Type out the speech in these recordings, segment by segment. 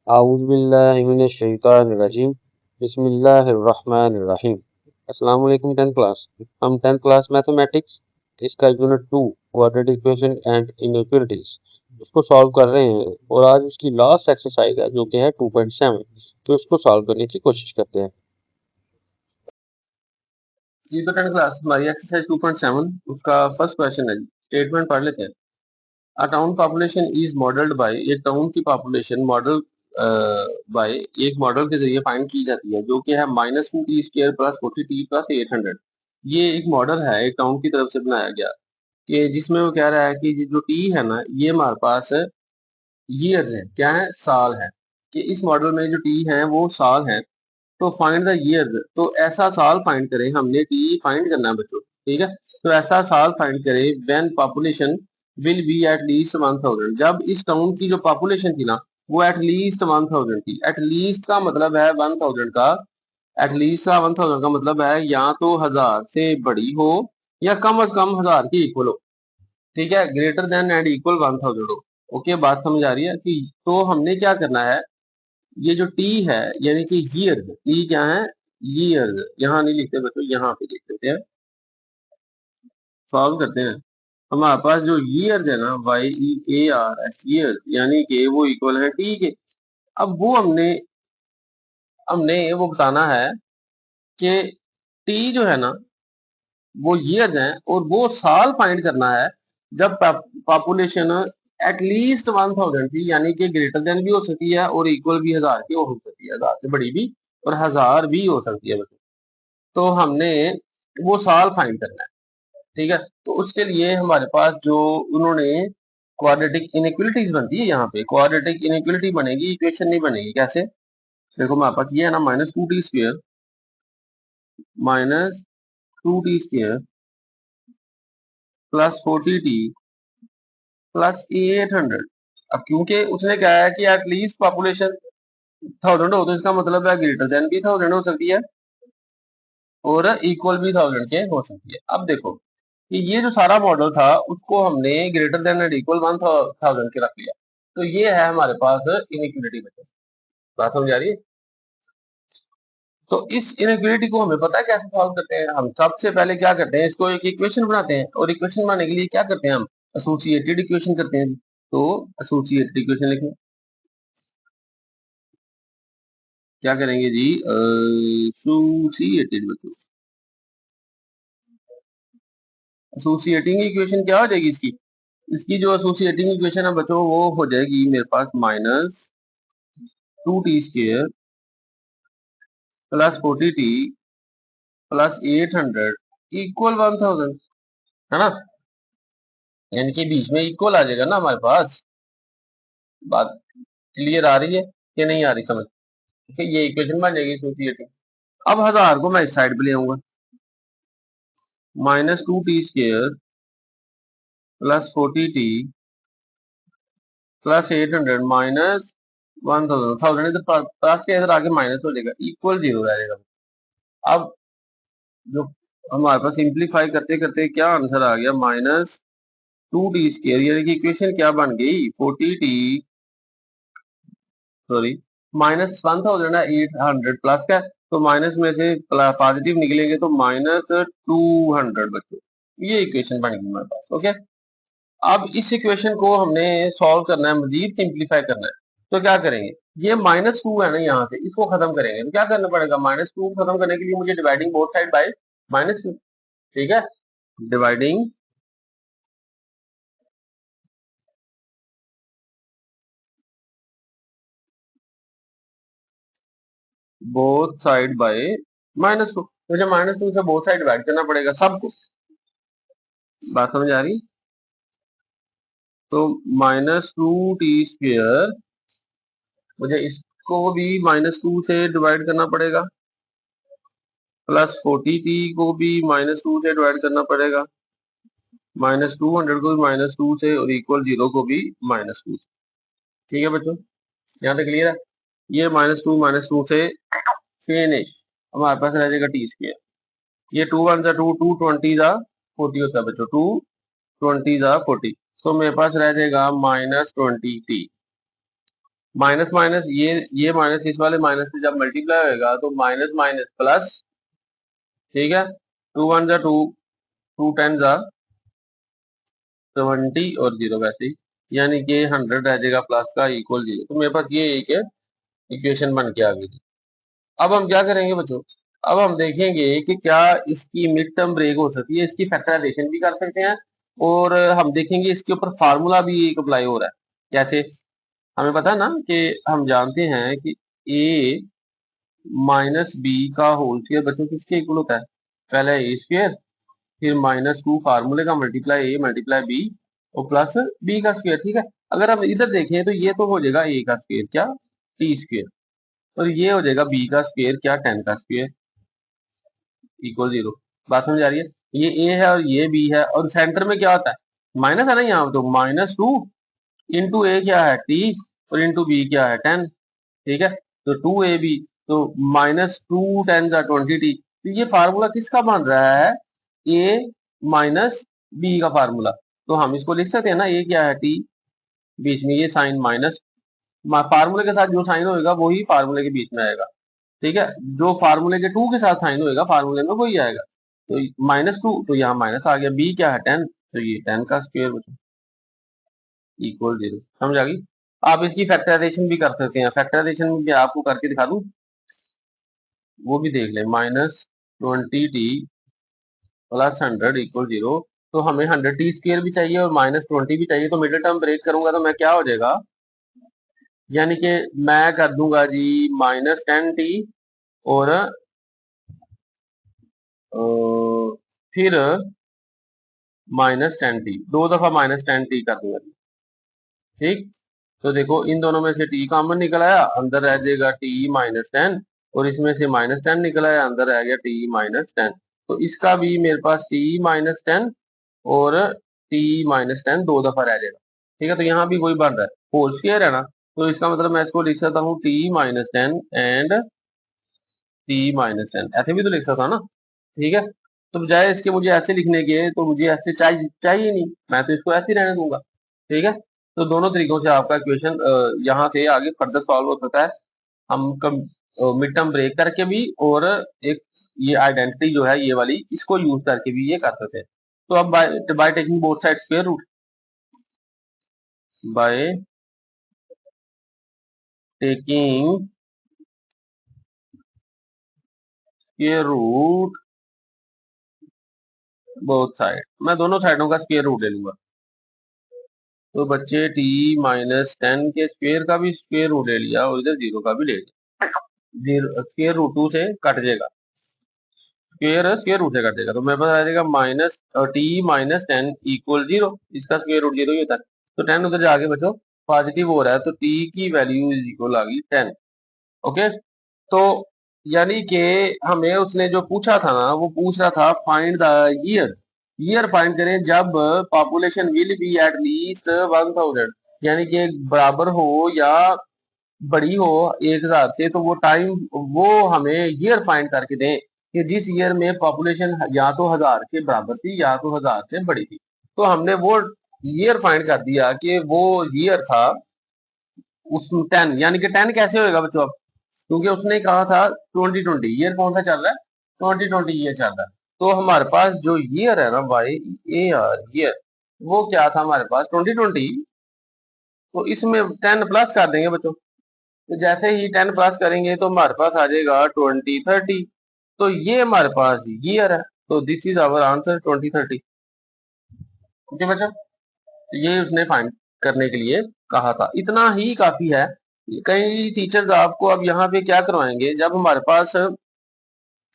आऊज़ुबिल्लाहिमिनश्शैतानिर्रजीम बिस्मिल्लाहिर्रहमानिर्रहीम। अस्सलाम वालेकुम 10th क्लास। हम 10th क्लास मैथमेटिक्स इसका unit 2 quadratic equation and inequalities उसको सॉल्व कर रहे हैं और आज उसकी लास्ट एक्सरसाइज है जो कि है 2.7। तो इसको सॉल्व करने की कोशिश करते हैं। जी तो 10th क्लास हमारी एक्सरसाइज 2.7 उसका फर्स्ट क्वेश्चन है। स्टेटमेंट पढ़ लेते हैं। A town population is modelled by, एक टाउन की पॉपुलेशन मॉडल बाय एक मॉडल के जरिए फाइंड की जाती है जो कि है -2t² प्लस 40t प्लस 800। ये एक मॉडल है एक टाउन की तरफ से बनाया गया कि जिसमें वो कह रहा है कि जो टी है ना ये हमारे पास ईयर्स है, क्या है, साल है, कि इस मॉडल में जो टी है वो साल है। तो फाइंड द ईयर, तो ऐसा साल फाइंड करें, हमने टी फाइंड करना है बच्चों, ठीक है। तो ऐसा साल फाइंड करें when population will be at least 1000, जब इस टाउन की जो पॉपुलेशन थी ना वो एट लीस्ट 1000 थी। एट लीस्ट का मतलब है 1000 का, एट लीस्ट का 1000 का मतलब है या तो 1000 से बड़ी हो या कम से कम 1000 की इक्वल हो, ठीक है, ग्रेटर देन एंड इक्वल 1000 हो। ओके, बात समझ आ रही है कि तो हमने क्या करना है, ये जो टी है यानी कि ईयर्स, टी क्या है, ईयर्स, यहाँ नहीं लिखते बच्चों, यहाँ पे लिख देते हैं, सॉल्व करते हैं। हमारे पास जो ईयर्स है ना, YEARS ईयर्स, यानी कि वो इक्वल है टी के। अब वो हमने हमने वो बताना है कि टी जो है ना वो ईयर्स है और वो साल फाइंड करना है जब पॉपुलेशन एटलीस्ट 1000 थी, यानी कि ग्रेटर देन भी हो सकती है और इक्वल भी 1000 की हो सकती है, 1000 से बड़ी भी और 1000 भी हो सकती है बच्चों। तो हमने वो साल फाइंड करना है, ठीक है। तो उसके लिए हमारे पास जो उन्होंने क्वाड्रेटिक इनइक्वालिटीज बनती है, यहाँ पे क्वाड्रेटिक इनइक्वालिटी बनेगी, इक्वेशन नहीं बनेगी। कैसे, देखो हमारे पास ये है ना -2t² -2t² plus 40t plus 800। अब क्योंकि उसने कहा है कि एटलीस्ट पॉपुलेशन 1000 हो, तो इसका मतलब है ग्रेटर देन भी 1000 हो सकती है और इक्वल भी 1000 के हो सकती है। अब देखो कि ये जो सारा मॉडल था उसको हमने ग्रेटर देन एंड इक्वल 1000 के रख लिया, तो ये है हमारे पास इनइक्वालिटी बचा। बात समझ आ रही है। तो इस इनइक्वालिटी को हमें पता है कैसे सॉल्व करते हैं। हम सबसे पहले क्या करते हैं, इसको एक इक्वेशन बनाते हैं और इक्वेशन बनाने के लिए क्या करते हैं, हम एसोसिएटेड इक्वेशन करते हैं। तो एसोसिएटेड इक्वेशन लिखें, क्या करेंगे जी, एसोसिएटेड, बच्चों एसोसिएटिंग इक्वेशन क्या हो जाएगी इसकी, इसकी जो एसोसिएटिंग इक्वेशन है बच्चों वो हो जाएगी मेरे पास -2t² plus 40t plus 800 equal 1000, है ना, यानी कि बीच में इक्वल आ जाएगा ना हमारे पास। बात क्लियर आ रही है कि नहीं आ रही समझ, ठीक है, ये इक्वेशन बन जाएगी एसोसिएटिंग। अब 1000 को मैं इस साइड पे ले आऊंगा, -2t² plus 40t plus 800 minus 1000, 1000 इधर प्लस के इधर आगे माइनस हो जाएगा, इक्वल 0 रह जाएगा। अब जो हमारे पास सिंप्लीफाई करते करते क्या आंसर आ गया, -2t², यानी कि इक्वेशन क्या बन गई, 40t, सॉरी, -1000 है, 800 प्लस का, तो माइनस में से पॉजिटिव निकलेंगे तो -200 बच्चों, ये इक्वेशन बन गई हमारे पास। ओके, अब इस इक्वेशन को हमने सॉल्व करना है, मजीद सिंप्लीफाई करना है। तो क्या करेंगे, ये -2 है ना, यहाँ से इसको खत्म करेंगे, तो क्या करना पड़ेगा, -2 खत्म करने के लिए मुझे डिवाइडिंग बोथ साइड बाय -2, ठीक है, डिवाइडिंग बोथ साइड बाय -2, मुझे -2 से बोथ साइड डिवाइड करना पड़ेगा सबको। बात समझ आ रही, तो -2t² मुझे इसको भी -2 से डिवाइड करना पड़ेगा, प्लस 40t को भी -2 से डिवाइड करना पड़ेगा, -200 को भी -2 से और इक्वल 0 को भी -2 से। ठीक है बच्चों, यहाँ तक क्लियर है। ये -2 से फिनिश, हमारे पास रह जाएगा t²। ये 2 1 जा 2, 2 20 जा 40 होता है बच्चों, 2 20 जा 40, तो मेरे पास रह जाएगा -20t। माइनस माइनस ये माइनस इस वाले माइनस से जब मल्टीप्लाई होगा तो माइनस माइनस प्लस, ठीक है, 2 1 जा 2, 2 10 जा 70 और 0 वैसे ही, यानी कि 100 रह जाएगा प्लस का इक्वल 0। तो मेरे पास ये एक इक्वेशन बन के आ गई थी। अब हम क्या करेंगे बच्चों, अब हम देखेंगे कि क्या इसकी मिड टर्म ब्रेक हो सकती है, इसकी फैक्टराइजेशन भी कर सकते हैं, और हम देखेंगे इसके ऊपर फार्मूला भी एक अप्लाई हो रहा है कैसे। हमें पता है ना कि हम जानते हैं कि ए माइनस बी का होल स्क्वायर बच्चों किसके इक्वल होता है, पहले ए स्क्वायर, फिर -2 फार्मूले का मल्टीप्लाई ए मल्टीप्लाई बी और प्लस बी का स्क्वायर, ठीक है। अगर हम इधर देखें तो ये तो हो जाएगा ए का स्क्वायर क्या, टी स्क्वायर, और ये हो जाएगा बी का स्क्वायर क्या, 10 का स्क्वायर इक्वल 0। बात समझ आ रही है। ये ए है और ये बी है, और सेंटर में क्या होता है, माइनस है ना यहाँ, तो -2 इंटू ए क्या है टी, और इंटू बी क्या है 10, ठीक है। तो 2ab, तो -2 10 जा 20t। तो ये फार्मूला किसका बन रहा है, a माइनस बी का फार्मूला। तो हम इसको लिख सकते हैं ना, a क्या है t, बीच में ये साइन माइनस, फार्मूले के साथ जो साइन होएगा वही फार्मूले के बीच में आएगा, ठीक है। जो फार्मूले के 2 के साथ साइन होएगा फार्मूले में वही आएगा। तो -2, तो यहाँ माइनस आ गया, b क्या है 10, तो ये 10 का स्क्वायर इक्वल 0। समझ आ गई। आप इसकी फैक्टराइजेशन भी कर सकते हैं, फैक्टराइजेशन भी आपको करके दिखा दूं, वो भी देख लें। -20t plus 100 equal 0। तो हमें 100t स्क्वायर भी चाहिए और -20 भी चाहिए, तो मिडिल टर्म ब्रेक करूंगा तो मैं क्या हो जाएगा, यानी कि मैं कर दूंगा जी -10t और फिर -10t, 2 दफा -10t कर दूंगा जी, ठीक। तो देखो इन दोनों में से t कॉमन निकल आया, अंदर रह जाएगा t -10, और इसमें से -10 निकल आया, अंदर रह गया t -10। तो इसका भी मेरे पास t -10 और t -10 2 दफा रह जाएगा, ठीक है। तो यहाँ भी वही बन रहा है, होल स्क्वायर है ना, तो इसका मतलब मैं इसको लिख सकता हूँ t -10 एंड t -10, ऐसे भी तो लिख सकता हूँ ना, ठीक है। तो बजाय इसके मुझे ऐसे लिखने के, तो मुझे ऐसे चाहिए नहीं, मैं तो इसको ऐसे ही रहने दूंगा, ठीक है। तो दोनों तरीकों से आपका क्वेश्चन यहाँ से आगे फर्दर सॉल्व हो सकता है। हम मिड टर्म ब्रेक करके भी, और एक ये आइडेंटिटी जो है ये वाली, इसको यूज करके भी ये कर सकते हैं। तो अब by taking both side square root, by taking square root both side, मैं दोनों साइडों का स्क्वायर रूट ले लूंगा। तो बच्चे t -10 के स्क्वायर का भी स्क्वायर रूट ले लिया, और इधर 0 का भी ले लिया, जीरो स्क्वायर रूट 2 से कट जाएगा, स्क्वायर स्क्वायर रूट से कट जाएगा, तो मेरे पास आ जाएगा -10 इक्वल 0, इसका स्क्वायर रूट 0 ही होता है। तो 10 उधर जाके बच्चों पॉजिटिव हो रहा है, तो t की वैल्यू इज इक्वल आ गई 10। ओके। तो यानी कि हमें उसने जो पूछा था ना, वो पूछ रहा था find the year, year find करें जब population will be at least 1000, यानी कि बराबर हो या बड़ी हो 1000 से, तो वो टाइम, वो हमें ईयर फाइंड करके दें कि जिस ईयर में पॉपुलेशन या तो 1000 के बराबर थी या तो 1000 से बड़ी थी। तो हमने वो ईयर फाइंड कर दिया कि वो ईयर था उस 10, यानी कि 10 कैसे होएगा बच्चों, अब क्योंकि उसने कहा था 2020, ईयर कौन सा चल रहा है, 2020 ईयर चल रहा है। तो हमारे पास जो ईयर है ना भाई, ए आर ईयर, वो क्या था हमारे पास 2020, तो इसमें 10 प्लस कर देंगे बच्चों। तो जैसे ही 10 प्लस करेंगे तो हमारे पास आ जाएगा 2030, तो ये हमारे पास ईयर है, तो this is our answer 2030। Okay बच्चों, तो ये उसने फाइंड करने के लिए कहा था, इतना ही काफी है। कई टीचर्स आपको अब यहाँ पे क्या करवाएंगे, जब हमारे पास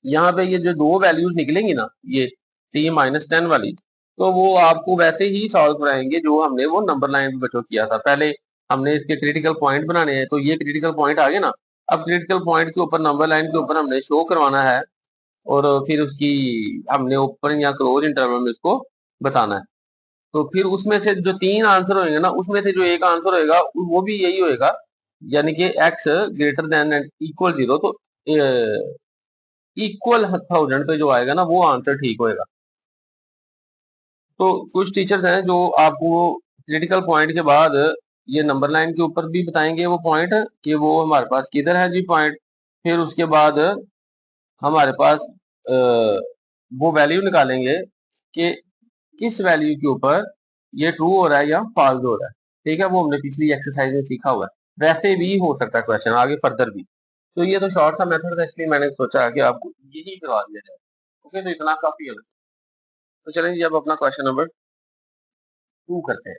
यहाँ पे ये जो दो वैल्यूज निकलेंगी ना, ये t-10 वाली, तो वो आपको वैसे ही सॉल्व कराएंगे जो हमने वो नंबर लाइन पे बच्चों किया था। पहले हमने इसके क्रिटिकल पॉइंट बनाने हैं, तो ये क्रिटिकल पॉइंट आ गए ना, अब क्रिटिकल पॉइंट के ऊपर नंबर लाइन के ऊपर हमने शो करवाना है, और फिर उसकी हमने ओपन या क्लोज इंटरवल में उसको बताना है। तो फिर उसमें से जो 3 आंसर होंगे ना, उसमें से जो एक आंसर होगा वो भी यही होएगा, यानी कि x ग्रेटर देन इक्वल 0, तो इक्वल 1000 पे जो आएगा ना वो आंसर ठीक होएगा। तो कुछ टीचर्स हैं जो आपको क्रिटिकल पॉइंट के बाद ये नंबर लाइन के ऊपर भी बताएंगे वो पॉइंट कि वो हमारे पास किधर है जी पॉइंट। फिर उसके बाद हमारे पास वो वैल्यू निकालेंगे कि किस वैल्यू के ऊपर ये ट्रू हो रहा है या फॉल्स हो रहा है। ठीक है, वो हमने पिछली एक्सरसाइज में सीखा हुआ है। वैसे भी हो सकता है क्वेश्चन आगे फर्दर भी। तो ये तो शॉर्ट सा मेथड था, इसलिए मैंने सोचा कि आपको यही करवा दिया जाए। ओके, तो इतना काफी है। तो चलें जी, अब अपना क्वेश्चन नंबर 2 करते हैं।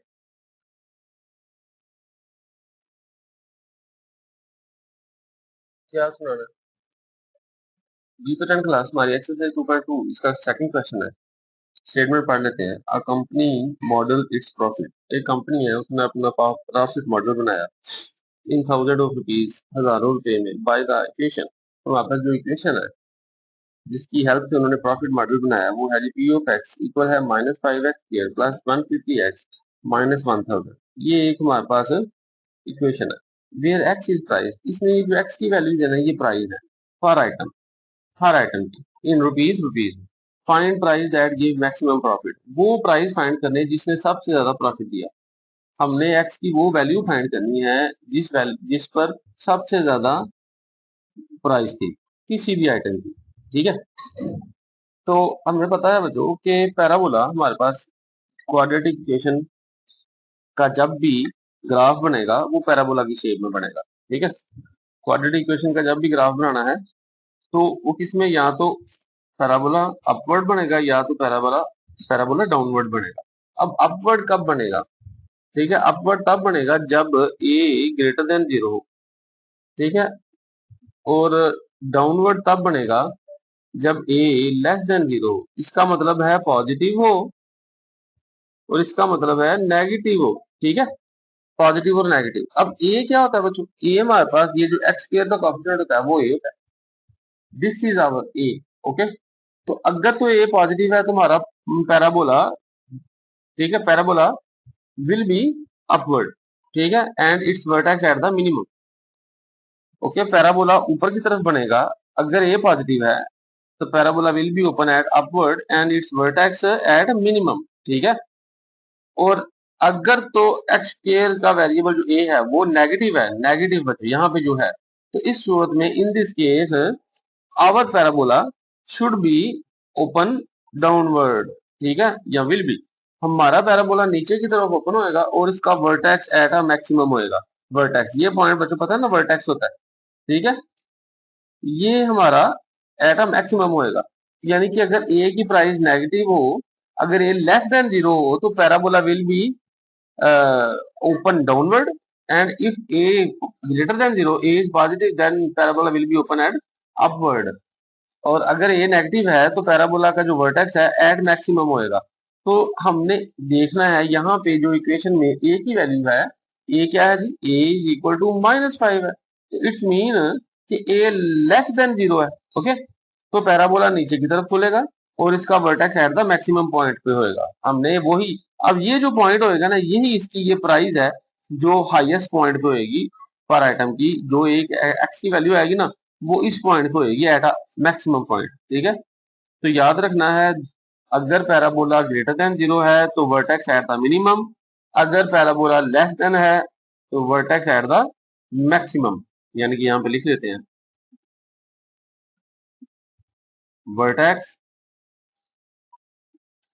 क्या सुनाना है? बी पे 10 क्लास हमारी एक्सरसाइज 2.2 इसका सेकंड क्वेश्चन है। स्टेटमेंट पढ़ लेते हैं। A company model its profit. एक कंपनी है, उसने अपना प्रॉफिट मॉडल बनाया इन थाउजेंड ऑफ रुपीज, हजारों रुपए में, बाय द इक्वेशन। तो हमारे पास जो इक्वेशन है जिसकी हेल्प से उन्होंने प्रॉफिट मॉडल बनाया वो है G P of x equal है -5x square plus 150x minus 1000। ये एक हमारे पास इक्वेशन है। वेयर एक्स इज प्राइस, इसमें जो एक्स की वैल्यू देना है ये प्राइस है फॉर आइटम, हर आइटम की in rupees rupees. Find price that give maximum profit, वो प्राइस फाइंड करने जिसने सबसे ज्यादा प्रॉफिट दिया। हमने एक्स की वो वैल्यू फाइंड करनी है जिस पर सबसे ज्यादा प्राइस थी किसी भी आइटम की। ठीक है, तो हमें पता है बच्चों कि पैराबोला हमारे पास क्वाड्रेटिक इक्वेशन का जब भी ग्राफ बनेगा वो पैराबोला की शेप में बनेगा। ठीक है, क्वाड्रेटिक इक्वेशन का जब भी ग्राफ बनाना है तो वो किसमें, या तो पैराबोला अपवर्ड बनेगा या तो पैराबोला पैराबोला डाउनवर्ड बनेगा। अब अपवर्ड कब बनेगा? ठीक है, अपवर्ड तब बनेगा जब ए ग्रेटर देन 0 हो। ठीक है, और डाउनवर्ड तब बनेगा जब ए लेस देन 0 हो। इसका मतलब है पॉजिटिव हो और इसका मतलब है नेगेटिव हो। ठीक है, पॉजिटिव और नेगेटिव। अब ए क्या होता है बच्चों? ए हमारे पास ये जो एक्स स्क्वायर का कोएफिशिएंट होता है वो ए होता है। This is our A. Okay, तो अगर तो ए पॉजिटिव है तो हमारा पैराबोला, ठीक है, पैराबोला विल बी अपवर्ड। ठीक है, and it's vertex at the minimum. Okay, parabola ऊपर की तरफ बनेगा अगर ए पॉजिटिव है, तो parabola will be open eight upward and it's vertex at minimum. ठीक है, और अगर तो एक्स स्क्वायर का वेरिएबल जो ए है वो नेगेटिव है, नेगेटिव बच्चों यहाँ पे जो है, तो इस सूरत में in this case our parabola should be open downward. ठीक है, या विल बी, हमारा पैराबोला नीचे की तरफ ओपन होएगा और इसका वर्टेक्स एट अ मैक्सिमम होएगा। वर्टेक्स, ये पॉइंट बच्चों पता है ना, वर्टेक्स होता है। ठीक है, ये हमारा एट अ मैक्सिमम होएगा। यानी कि अगर ए की प्राइस नेगेटिव हो, अगर ए लेस देन 0 हो तो parabola will B open downward, and if a greater than 0, a is positive, then parabola will be open at upward। और अगर a नेगेटिव है तो पैराबोला का जो वर्टेक्स है एट मैक्सिमम होएगा। तो हमने देखना है यहाँ पे जो इक्वेशन में a की वैल्यू है, a क्या है जी, a इज इक्वल टू -5 है। इट्स मीन कि a लेस देन 0 है। ओके, तो पैराबोला नीचे की तरफ खुलेगा और इसका vertex at the maximum point पे होएगा। हमने वही, अब ये जो पॉइंट होएगा ना, यही इसकी ये प्राइस है जो हाईएस्ट पॉइंट पे होएगी पर आइटम की। जो एक एक्स की वैल्यू आएगी ना, वो इस पॉइंट पे होएगी एट अ मैक्सिमम पॉइंट। ठीक है, तो याद रखना है, अगर पैराबोला ग्रेटर देन 0 है तो वर्टेक्स एट द मिनिमम, अगर पैराबोला लेस देन है तो वर्टेक्स एट द मैक्सिमम। यानी कि यहाँ पे लिख देते हैं वर्टेक्स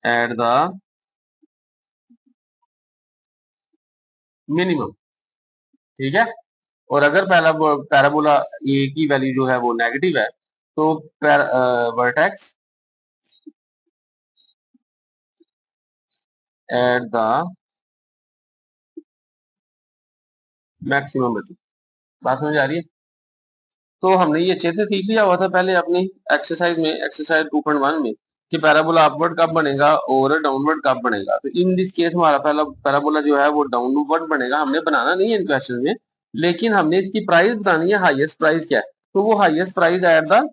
एट द मिनिमम। ठीक है, और अगर पैराबोला ए की वैल्यू जो है वो नेगेटिव है तो वर्टेक्स एट द मैक्सिमम। बात समझ आ रही है? तो हमने ये अच्छे से सीख लिया हुआ था पहले अपनी एक्सरसाइज में, एक्सरसाइज 2.1 में, कि पैराबोला अपवर्ड कब बनेगा और डाउनवर्ड कब बनेगा। तो इन दिस केस हमारा पहला पैराबोला जो है वो डाउनवर्ड बनेगा। हमने बनाना नहीं है इन क्वेश्चन में, लेकिन हमने इसकी प्राइस बतानी है, हाईएस्ट प्राइस क्या है। तो वो हाईएस्ट प्राइस एट द,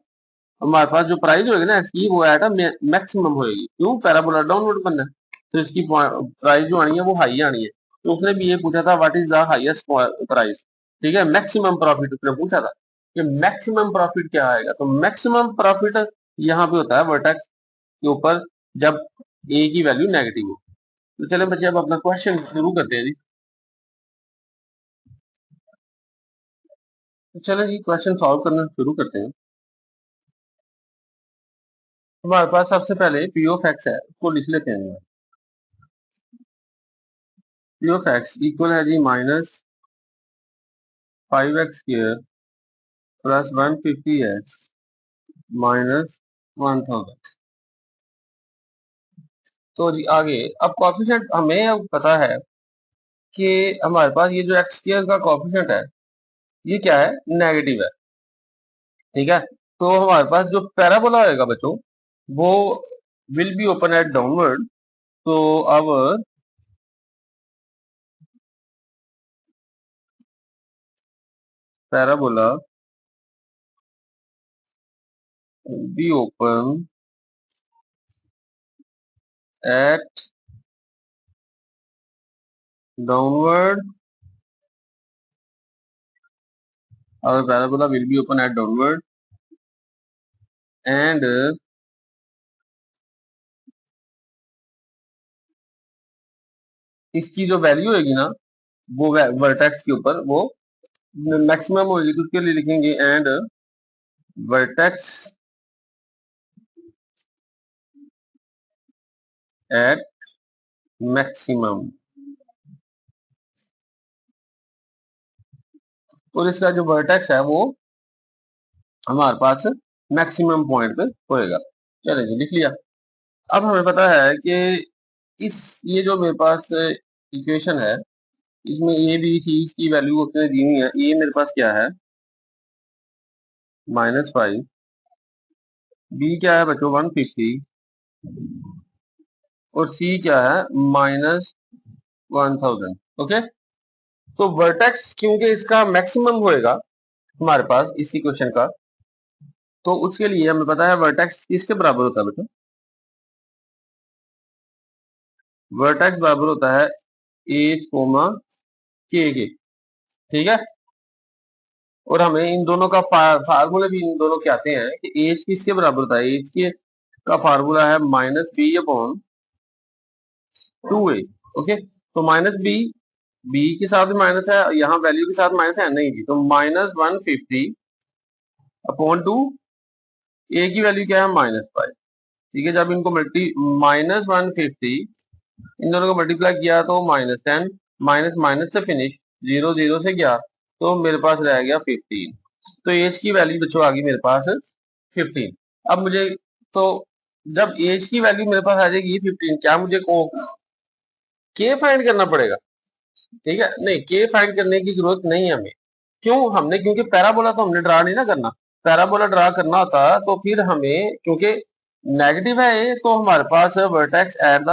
हमारे पास जो प्राइस होगी ना इसकी वो एट अ मैक्सिमम होगी। क्यों? पैराबोला डाउनवर्ड बनना है, तो इसकी प्राइस जो आनी है वो हाई आनी है। तो उसने भी ये पूछा था what is the highest price. ठीक है, मैक्सिमम प्रॉफिट उसने पूछा था कि मैक्सिमम प्रॉफिट क्या आएगा। तो मैक्सिमम प्रॉफिट यहाँ पे होता है वर्टेक्स के ऊपर जब ए की वैल्यू नेगेटिव हो। तो चले बच्चे अब अपना क्वेश्चन शुरू करते हैं जी। तो चलो जी क्वेश्चन सॉल्व करना शुरू करते हैं। हमारे पास सबसे पहले पी ऑफ एक्स है, उसको लिख लेते हैं। पी ऑफ एक्स इक्वल है जी -5x² प्लस 150x -1000। तो जी आगे अब कॉफिशिएंट हमें अब पता है कि हमारे पास ये जो x² का कॉफिशिएंट है ये क्या है, नेगेटिव है। ठीक है, तो हमारे पास जो पैराबोला होगा बच्चों वो will be open at downward. तो our parabola be open at downward. Our parabola will be open at downward and इसकी जो वैल्यू होगी ना वो वर्टेक्स के ऊपर वो मैक्सिमम होगी, तो उसके लिए लिखेंगे एंड वर्टेक्स एट मैक्सिमम। और इसका जो वर्टेक्स है वो हमारे पास मैक्सिमम पॉइंट पे होएगा। चलिए जी लिख लिया। अब हमें पता है कि इस ये जो मेरे पास इक्वेशन है इसमें ए बी सी की वैल्यू उसने दी हुई है। ए मेरे पास क्या है -5, बी क्या है बच्चों 150 और सी क्या है -1000। ओके, तो वर्टेक्स क्योंकि इसका मैक्सिमम होएगा हमारे पास इस इक्वेशन का, तो उसके लिए हमें पता है वर्टेक्स किसके बराबर होता है बेटा, वर्टेक्स बराबर होता है एच कोमा के। ठीक है, और हमें इन दोनों का फार्मूले भी इन दोनों के आते हैं कि एच किसके बराबर होता है, एच के का फार्मूला है -b/2a। ओके, तो -b, बी के साथ भी माइनस है, यहाँ वैल्यू के साथ माइनस है नहीं जी, तो -150/2, ए की वैल्यू क्या है -5। ठीक है, जब इनको -150 इन दोनों को मल्टीप्लाई किया तो -10, माइनस माइनस से फिनिश, 0 0 से गया तो मेरे पास रह गया 15। तो एज की वैल्यू बच्चों आ गई मेरे पास 15। अब मुझे तो जब एज की वैल्यू मेरे पास आ जाएगी 15, क्या मुझे को के फाइंड करना पड़ेगा? ठीक है, नहीं के फाइंड करने की जरूरत नहीं है हमें। क्यों? हमने क्योंकि पैराबोला तो हमने ड्रा नहीं ना करना। पैराबोला ड्रा करना होता तो फिर हमें, क्योंकि नेगेटिव है ये, तो हमारे पास वर्टेक्स एट द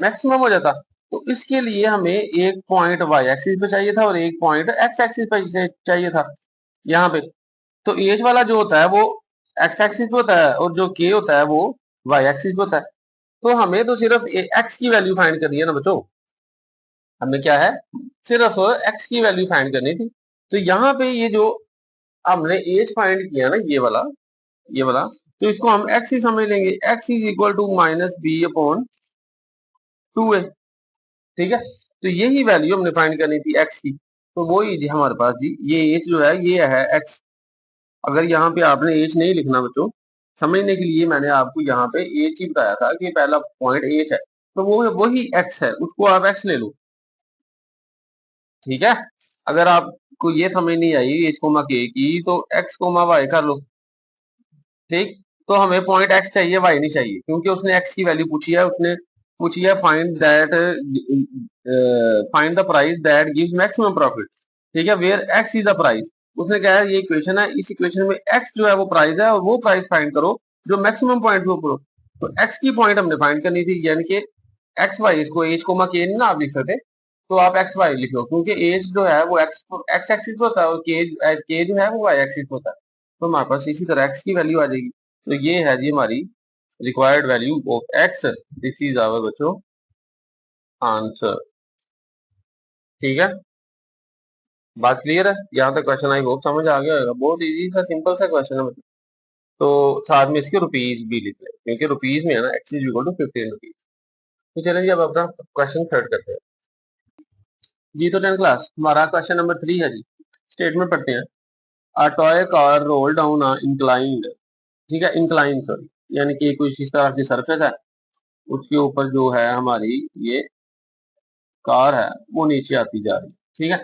मैक्सिमम हो जाता। तो इसके लिए हमें एक पॉइंट वाई एक्सिस पे चाहिए था और एक पॉइंट एक्स एक्सिस पे चाहिए था यहाँ पे। तो एज वाला जो होता है वो एक्स एक्सिस पे होता है और जो के होता है वो वाई एक्सिस पे होता है। तो हमें तो सिर्फ एक्स की वैल्यू फाइंड करनी है ना बच्चों, हमें क्या है सिर्फ एक्स की वैल्यू फाइंड करनी थी। तो यहाँ पे ये जो हमने एज फाइंड किया ना ये वाला, तो इसको हम एक्स ही समझ लेंगे, x is equal to -b/2a। ठीक है, तो यही वैल्यू हमने फाइंड करनी थी एक्स की। तो वही जी हमारे पास जी ये एज जो है ये है एक्स। अगर यहाँ पे आपने एज नहीं लिखना बच्चों, समझने के लिए मैंने आपको यहाँ पे एज ही बताया था कि पहला पॉइंट एज है, तो वो वही एक्स है, उसको आप एक्स ले लो। ठीक है, अगर आपको ये समझ नहीं आई एच कोमा के की तो एक्स कोमा वाई कर लो। ठीक, तो हमें पॉइंट एक्स चाहिए वाई नहीं चाहिए, क्योंकि उसने एक्स की वैल्यू पूछी है, उसने पूछी है find the price that gives maximum profit. ठीक है, where x is the price. उसने कहा है ये इक्वेशन है, इस इक्वेशन में एक्स जो है वो प्राइस है और वो प्राइस फाइंड करो जो मैक्सिमम पॉइंट पे ऊपर हो। तो एक्स की पॉइंट हमने फाइंड करनी थी, यानी कि एक्स वाई, इसको एज कोमा के नहीं ना आप लिख सकते, तो आप एक्स वाई लिख लो, क्योंकि एज जो है वो एक्स एक्सिस पे होता है और के जो है वो वाई एक्सिस पे होता है। तो हमारे पास इसी तरह एक्स की वैल्यू आ जाएगी। तो ये है जी हमारी required value of x. This is our बच्चों आंसर। ठीक है, बात क्लियर है? यहाँ तक क्वेश्चन आई होप समझ आ गया होगा, बहुत इजी सा सिंपल सा क्वेश्चन है मतलब। तो साथ में इसके रुपीज भी लिख लें, क्योंकि रुपीज में है ना, x is equal to 15 rupees. तो चलें जी अब अपना क्वेश्चन थर्ड करते हैं जी। तो 10th क्लास हमारा क्वेश्चन नंबर 3 है जी, स्टेटमेंट पढ़ते हैं। A toy car roll down inclined, ठीक है, इंक्लाइन सॉरी, यानी कि कुछ इस तरह की सरफेस है, उसके ऊपर जो है हमारी ये कार है वो नीचे आती जा रही है, ठीक है।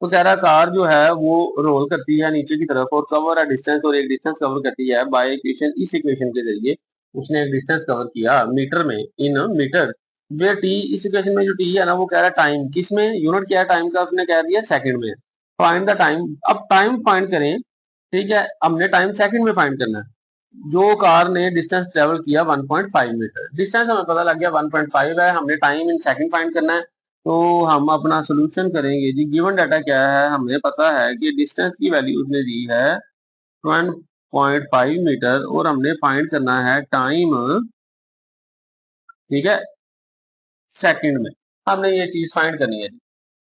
तो कह रहा है कार जो है वो रोल करती है नीचे की तरफ और कवर है डिस्टेंस, और एक डिस्टेंस कवर करती है बाय इक्वेशन, इस इक्वेशन के जरिए उसने एक डिस्टेंस कवर किया मीटर में, इन मीटर। जो टी, इस इक्वेशन में जो टी है ना वो कह रहा है टाइम, किस में यूनिट क्या है टाइम का, उसने कह दिया सेकंड में। फाइंड द टाइम, अब टाइम फाइंड करें, ठीक है, हमने टाइम सेकंड में फाइंड करना है। जो कार ने डिस्टेंस ट्रेवल किया 1.5 मीटर, डिस्टेंस हमें पता लग गया 1.5 है, हमने टाइम इन सेकंड फाइंड करना है। तो हम अपना सोल्यूशन करेंगे जी। गिवन डाटा क्या है, हमें पता है कि डिस्टेंस की वैल्यू उसने दी है 1.5 मीटर और हमने फाइंड करना है टाइम, ठीक है, सेकंड में हमने ये चीज फाइंड करनी है,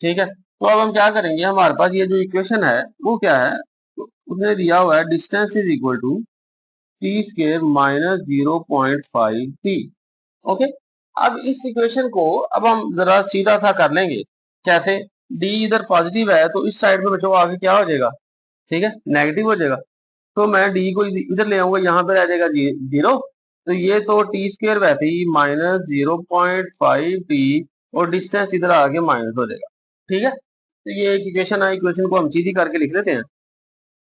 ठीक है। तो अब हम क्या करेंगे, हमारे पास ये जो इक्वेशन है वो क्या है, तो उसने दिया हुआ है distance is equal to t square minus 0.5 t, okay. अब इस इक्वेशन को अब हम जरा सीधा सा कर लेंगे, कैसे, डी इधर पॉजिटिव है तो इस साइड में बच्चों आगे क्या हो जाएगा, ठीक है, नेगेटिव हो जाएगा। तो मैं डी को इधर ले आऊंगा, यहाँ पे आ जाएगा जीरो। तो ये तो टी स्क्र वैसे ही माइनस 0.5 टी, और डिस्टेंस इधर आगे माइनस हो जाएगा, ठीक है। तो ये एक इक्वेशन है, इक्वेशन को हम सीधी करके लिख लेते हैं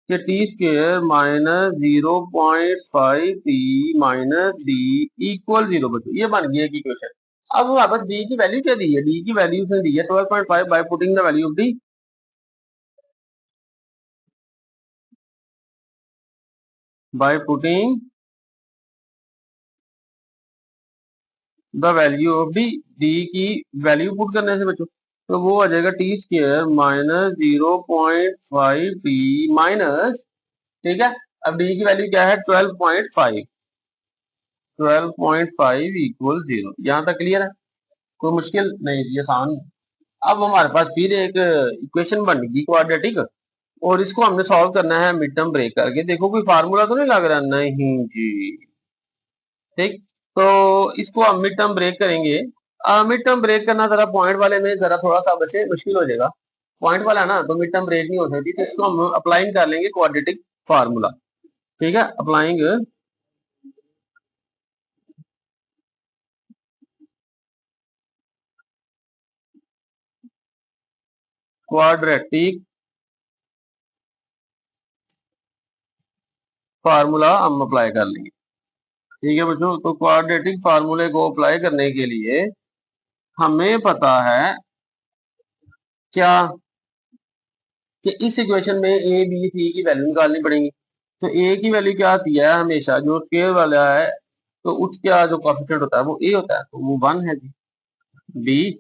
कि T square minus 0.5 T minus D equal zero, बच्चों ये बन गया एक इक्वेशन। अब हमारे पास डी की वैल्यू क्या दी है, डी की वैल्यू उसने दी है 12.5 by putting the value of D, by putting the value of D, D की वैल्यू पुट करने से बच्चों तो वो आ जाएगा T square minus 0.5 T minus, ठीक है। अब डी की वैल्यू क्या है 12.5, 12.5 इक्वल जीरो, यहाँ तक क्लियर है, कोई मुश्किल नहीं, ये आसान। अब हमारे पास फिर एक इक्वेशन बन गई क्वाड्रेटिक, और इसको हमने सॉल्व करना है मिड टर्म ब्रेक करके। देखो कोई फार्मूला तो नहीं लग रहा, नहीं जी, ठीक। तो इसको हम मिड टर्म ब्रेक करेंगे। मिड टर्म ब्रेक करना जरा पॉइंट वाले में जरा थोड़ा सा बचे मुश्किल हो जाएगा, पॉइंट वाला ना तो मिड टर्म ब्रेक नहीं हो सकती, तो इसको हम अप्लाइंग कर लेंगे क्वाड्रेटिक फार्मूला, ठीक है। अप्लाइंग क्वाड्रेटिक फार्मूला हम अप्लाई कर लेंगे, ठीक है बच्चों। तो क्वाड्रेटिक फार्मूले को अप्लाई करने के लिए हमें पता है क्या, कि इस इक्वेशन में ए बी सी की वैल्यू निकालनी पड़ेगी। तो ए की वैल्यू क्या आती है, हमेशा जो स्क्वायर वाला है तो उसका जो कोएफिशिएंट होता है वो ए होता है, तो वो 1 है जी। बी,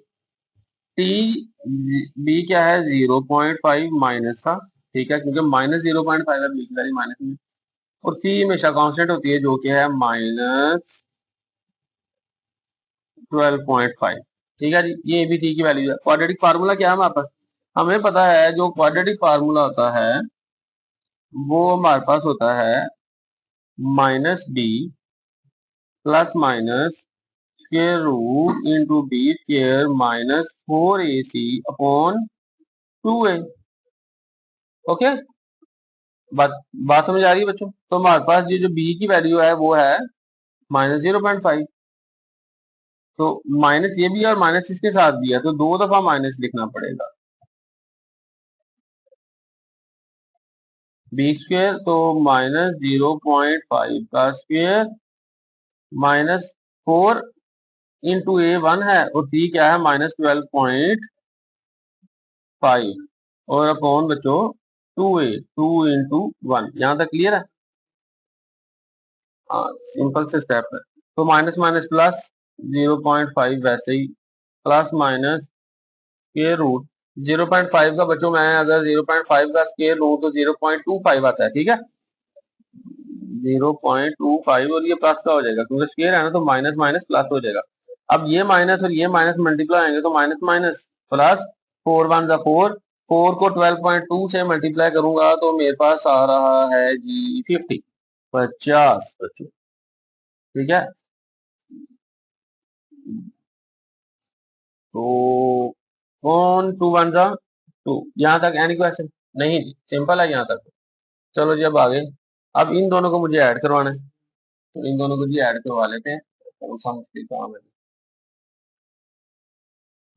टी, बी क्या है 0.5 माइनस का, ठीक है, क्योंकि माइनस 0.5 है, बी की वैल्यू माइनस में। और सी हमेशा कांस्टेंट होती है जो कि है माइनस 12.5, ठीक है जी। ये बी सी की वैल्यू है। क्वाड्रेटिक फार्मूला क्या है हमारे पास, हमें पता है जो क्वाड्रेटिक फार्मूला होता है वो हमारे पास होता है minus b plus minus square root into b square minus 4ac upon 2a, okay. बात बात समझ आ रही है बच्चों। तो हमारे पास ये जो बी की वैल्यू है वो है माइनस 0.5, तो माइनस ये भी है और माइनस इसके साथ भी है, तो दो दफा माइनस लिखना पड़ेगा। बी स्क्वायर तो माइनस 0.5 का स्क्वायर माइनस 4 इंटू ए 1 है, और सी क्या है माइनस 12.5, और अपॉन बच्चों 2a, 2 इंटू 1, यहाँ तक क्लियर है। हाँ सिंपल से स्टेप है। तो माइनस माइनस प्लस 0.5 वैसे ही प्लस माइनस स्क्वायर रूट 0.5 का बच्चों, मैं अगर 0.5 का स्क्वायर लूं तो 0.25 आता है, ठीक है, 0.25, और ये प्लस का हो जाएगा क्योंकि स्क्वायर है ना, तो माइनस माइनस प्लस हो जाएगा। अब ये माइनस और ये माइनस मल्टीप्लाई आएंगे तो माइनस माइनस प्लस, 4 वन जा 4, 4 को 12.2 से मल्टीप्लाई करूंगा तो मेरे पास आ रहा है जी 50, 50 बच्चों, ठीक है। तो कौन 2 वन जा 2, यहाँ तक एनी क्वेश्चन, नहीं जी सिंपल है यहाँ तक। चलो जी अब आगे। अब इन दोनों को मुझे ऐड करवाना है, तो इन दोनों को जी ऐड करवा लेते हैं। कौन सा मुश्किल काम है?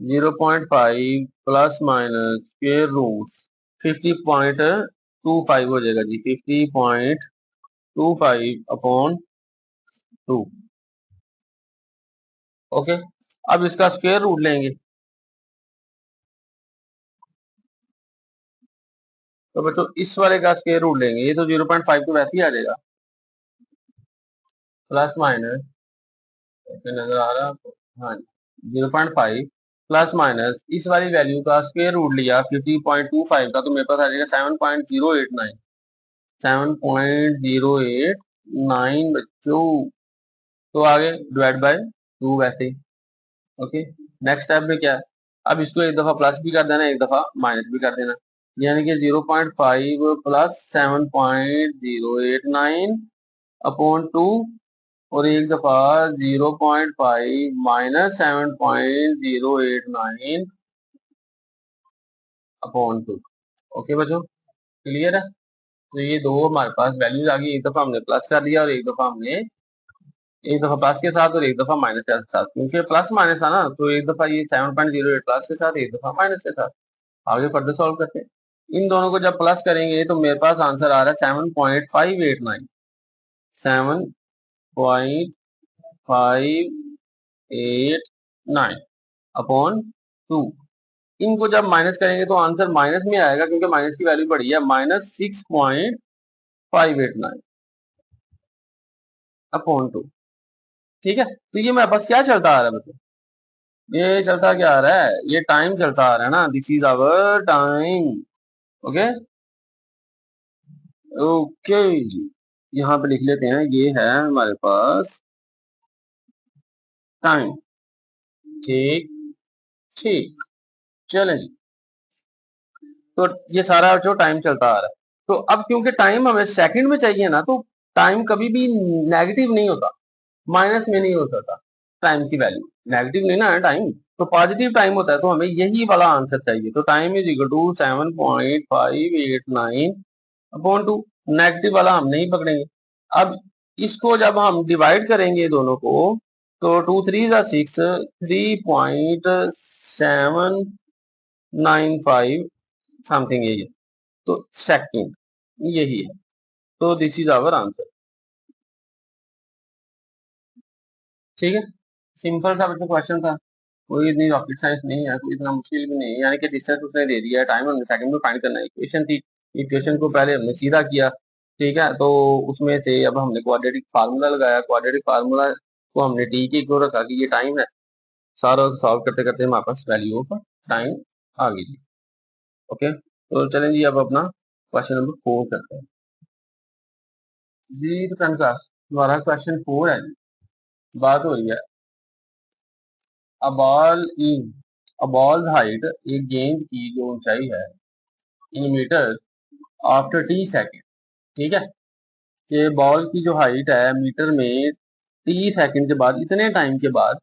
0.5 प्लस माइनस स्क्वायर रूट 50.25 हो जाएगा जी, 50.25 अपॉन 2। ओके, अब इसका स्क्वायर रूट लेंगे, तो बच्चों इस वाले का स्क्वायर रूट लेंगे, ये तो 0.5 तो वैसे ही आ जाएगा, प्लस माइनस, नजर आ रहा है आपको? हाँ, 0.5 प्लस माइनस इस वाली वैल्यू का स्क्वायर रूट लिया 50.25 का, तो मेरे पास आ जाएगा 7.089, 7.089 बच्चों। तो आगे डिवाइड बाय 2 वैसे ही। ओके, नेक्स्ट स्टेप में क्या है, अब इसको एक दफा प्लस भी कर देना, एक दफा माइनस भी कर देना, यानी कि 0.5 प्लस 7.089 अपॉन 2, और एक दफा 0.5 माइनस 7.089 अपॉन 2। ओके बच्चों, क्लियर है? तो ये दो हमारे पास वैल्यूज आ गई, एक दफा हमने प्लस कर दिया और एक दफा हमने, एक दफा प्लस के साथ और एक दफा माइनस के साथ, क्योंकि प्लस माइनस था ना, तो एक दफा ये 7.08 प्लस के साथ, एक दफा माइनस के साथ। आगे फर्दर सॉल्व करते हैं। इन दोनों को जब प्लस करेंगे तो मेरे पास आंसर आ रहा है 7.589, 7.589 अपॉन 2। इनको जब माइनस करेंगे तो आंसर माइनस में आएगा, क्योंकि माइनस की वैल्यू बढ़ी है, -6.589 अपॉन 2। ठीक है, तो ये मेरे पास क्या चलता आ रहा है बच्चों? ये चलता क्या आ रहा है? ये टाइम चलता आ रहा है ना, this is our time. Okay, okay जी, यहाँ पे लिख लेते हैं, ये है हमारे पास टाइम। ठीक, ठीक, चलें जी। तो ये सारा जो टाइम चलता आ रहा है, तो अब क्योंकि टाइम हमें सेकंड में चाहिए ना, तो टाइम कभी भी नेगेटिव नहीं होता, माइनस में नहीं हो सकता। टाइम की वैल्यू नेगेटिव नहीं ना है टाइम, तो पॉजिटिव टाइम होता है, तो हमें यही वाला आंसर चाहिए। तो time is equal to 7.589 upon 2, negative वाला हम नहीं पकड़ेंगे। अब इसको जब हम डिवाइड करेंगे दोनों को, तो 2 3 6, 3.795 समथिंग यही है, तो सेकंड यही है। तो दिस इज आवर आंसर। ठीक है, सिंपल सा बच्चों क्वेश्चन था, कोई इतनी रॉकेट साइंस नहीं है, कोई इतना मुश्किल भी नहीं है, यानी कि डिस्टेंस उसने दे दिया है, टाइम हमने सेकंड में फाइंड करना है, इक्वेशन थी, इक्वेशन को पहले हमने सीधा किया। ठीक है, तो उसमें से अब हमने क्वाड्रेटिक फार्मूला लगाया, क्वाड्रेटिक फार्मूला को हमने टी के इक्वल रखा कि ये टाइम है, सारा सॉल्व करते करते हमारे पास वैल्यू ऑफ टाइम आ गई थी। ओके, तो चलें जी अब अपना क्वेश्चन नंबर 4 करते हैं जी। तो फ्रेंड क्लास हमारा क्वेश्चन 4 है जी। बात हो रही है a ball in a ball height, एक गेंद की जो ऊंचाई है in metre after T second. ठीक है, कि बॉल की जो हाइट है मीटर में टी सेकंड के बाद, इतने टाइम के बाद,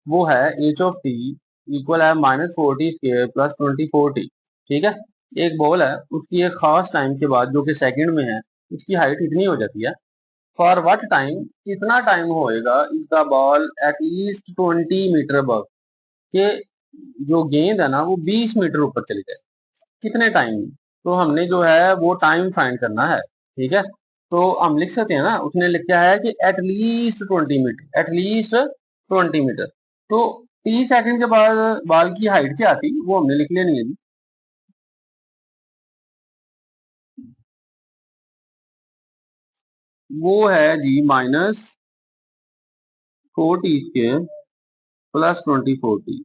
वो है एच ऑफ टी इक्वल है -40² प्लस 24t। ठीक है, एक बॉल है, उसकी एक खास टाइम के बाद जो कि सेकंड में है, उसकी हाइट इतनी हो जाती है। फॉर व्हाट टाइम, कितना टाइम होएगा इसका बॉल एटलीस्ट 20 मीटर अबव, के जो गेंद है ना वो 20 मीटर ऊपर चली जाए, कितने टाइम में? तो हमने जो है वो टाइम फाइंड करना है। ठीक है, तो हम लिख सकते हैं ना, उसने लिखा है कि एटलीस्ट 20 मीटर, एटलीस्ट 20 मीटर। तो 30 सेकंड के बाद बॉल की हाइट क्या आती वो हमने लिख लेनी है जी। वो है जी -4t² प्लस 24t।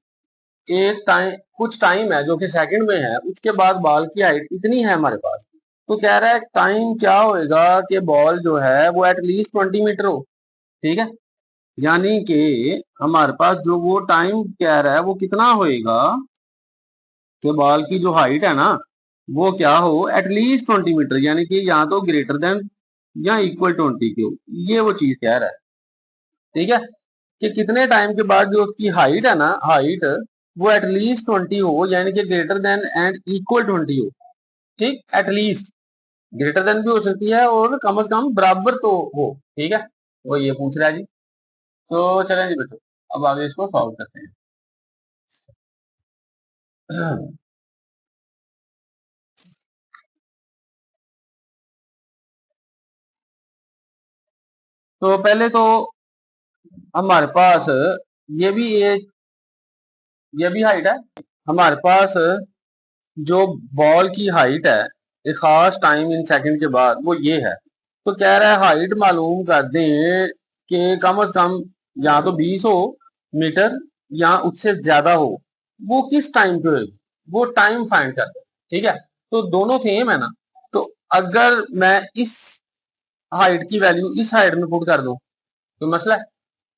एक टाइम, कुछ टाइम है जो कि सेकंड में है, उसके बाद बॉल की हाइट इतनी है हमारे पास, तो कह रहा है टाइम क्या होएगा कि बॉल जो है वो एटलीस्ट 20 मीटर हो। ठीक है, यानी कि हमारे पास जो वो टाइम कह रहा है वो कितना होएगा कि बॉल की जो हाइट है ना वो क्या हो, एटलीस्ट 20 मीटर, यानी कि या तो ग्रेटर देन या इक्वल 20 के हो, ये वो चीज कह रहा है। ठीक है, कि कितने टाइम के बाद जो उसकी हाइट है ना, हाइट वो एटलीस्ट 20 हो, यानी कि ग्रेटर देन एंड इक्वल 20 हो। ठीक, एटलीस्ट ग्रेटर देन भी हो सकती है और कम से कम बराबर तो हो। ठीक है, वो ये पूछ रहा है जी। तो चलें जी बच्चों, अब आगे इसको सॉल्व करते हैं। तो पहले तो हमारे पास ये भी एक ये भी हाइट है। हमारे पास जो बॉल की हाइट है एक खास टाइम इन सेकंड के बाद वो ये है। तो कह रहा है हाइट मालूम कर दें कि कम से कम या तो 20 हो मीटर या उससे ज्यादा हो। वो किस टाइम पे होगी, वो टाइम फाइंड कर दे। ठीक है, तो दोनों सेम है ना। तो अगर मैं इस हाइट की वैल्यू इस हाइट में पुट कर दूं तो मसला है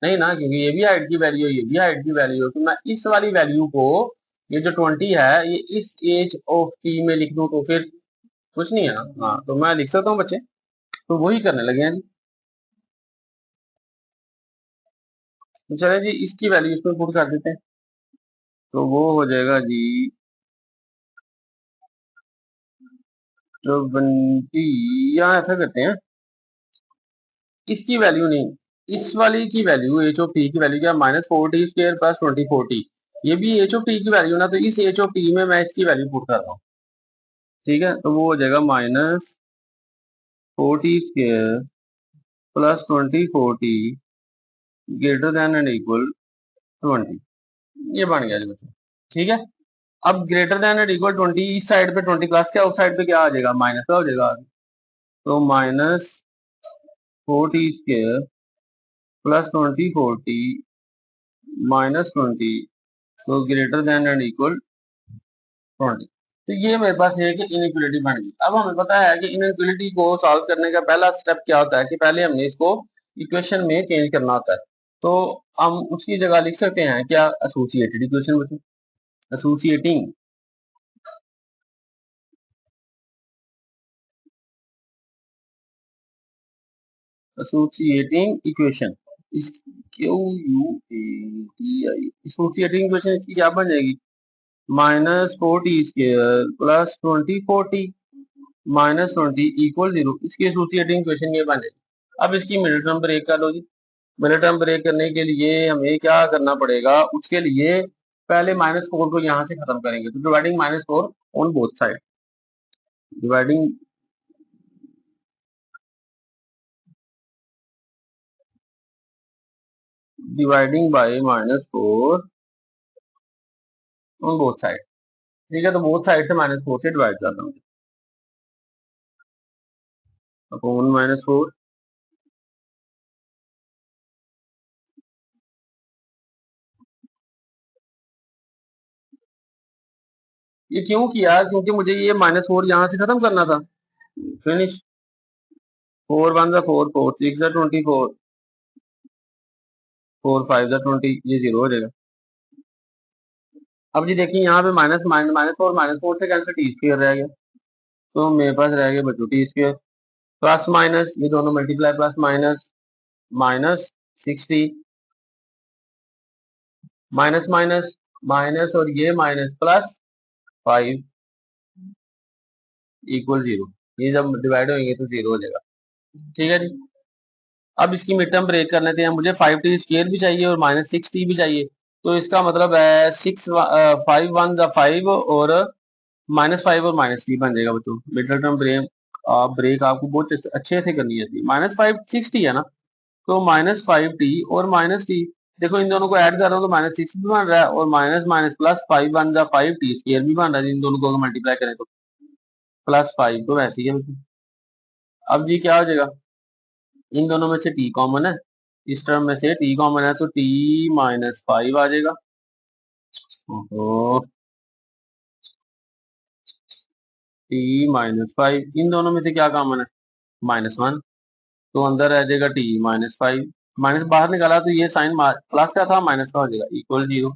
नहीं ना, क्योंकि ये भी हाइट की वैल्यू है, ये भी हाइट की वैल्यू है। तो मैं इस वाली वैल्यू को, ये जो 20 है, ये इस एज ऑफ टी में लिख दूं तो फिर कुछ नहीं है ना। हाँ, तो मैं लिख सकता हूँ बच्चे, तो वही करने लगे हैं जी। तो चले जी इसकी वैल्यू इसमें पुट कर देते हैं। तो वो हो जाएगा जी 20, या ऐसा करते हैं, इसकी वैल्यू नहीं, इस वाली की वैल्यू एच ऑफ टी की वैल्यू क्या, -4t² प्लस 24t। ये भी एच ऑफ टी की वैल्यू ना, तो इस एच ऑफ टी में मैं इसकी वैल्यू पुट कर रहा हूँ। ठीक है, तो वो हो जाएगा -4t² plus 24t greater than and equal 20। ये बन गया जी बच्चों। ठीक है, अब ग्रेटर देन एंड इक्वल 20, इस साइड पे 20 प्लस क्या, उस साइड पे क्या आ जाएगा, माइनस का हो जाएगा। तो -4t² प्लस 24t -20, तो ग्रेटर देन एंड इक्वल 20। तो ये मेरे पास है कि इनइक्वलिटी बन गई। अब हमें पता है कि इनइक्वलिटी को सॉल्व करने का पहला स्टेप क्या होता है कि पहले हमने इसको इक्वेशन में चेंज करना होता है। तो हम उसकी जगह लिख सकते हैं क्या, एसोसिएटेड इक्वेशन बच्चों, एसोसिएटिंग एसोसिएटिंग इक्वेशन, इस QUATI एसोसिएटिंग इक्वेशन इसकी क्या बन जाएगी, -4t² प्लस 24t -20 इक्वल 0। इसकी एसोसिएटिंग इक्वेशन ये बन जाएगी। अब इसकी मिडिल टर्म ब्रेक कर लो जी। मिडिल टर्म ब्रेक करने के लिए हमें क्या करना पड़ेगा, उसके लिए पहले -4 को यहाँ से खत्म करेंगे। तो dividing -4 on both side, dividing dividing by -4 on both side. ठीक है, तो बोथ साइड से -4 से डिवाइड करता हूँ, अपॉन -4। ये क्यों किया, क्योंकि मुझे ये -4 यहाँ से खत्म करना था। फिनिश, 4 1 जा 4, 4 6 जा 24, 4 5 जा 20, ये 0 हो जाएगा। अब जी देखिए यहाँ पे -4 से कैंसिल, t² रह गया। तो मेरे पास रह गया बच्चों t², प्लस माइनस ये दोनों multiply, plus minus -60, minus minus minus और ये माइनस प्लस 5 इक्वल 0। ये जब डिवाइड होंगे तो 0 हो जाएगा। ठीक है जी, अब इसकी मिड टर्म ब्रेक कर लेते हैं। मुझे 5t² भी चाहिए और -6t भी चाहिए। तो इसका मतलब है 5 1 जा 5 और -5 और -t बन जाएगा बच्चों। मिडल टर्म ब्रेक आपको बहुत अच्छे से करनी है। -5 6t है ना, तो -5t और -t, देखो इन दोनों को ऐड कर रहा हूँ तो -6 भी बन रहा है और माइनस माइनस प्लस 5 1 जा 5t² भी बन रहा है। इन दोनों को अगर मल्टीप्लाई करें तो +5 तो वैसे ही है बच्चों। अब जी क्या हो जाएगा, इन दोनों में से t कॉमन है, इस टर्म में से t कॉमन है, तो t -5 आ जाएगा। तो t -5, इन दोनों में से क्या कॉमन है, -1, तो अंदर रह जाएगा t -5, माइनस बाहर निकाला तो ये साइन प्लस का था, माइनस का हो जाएगा, इक्वल 0।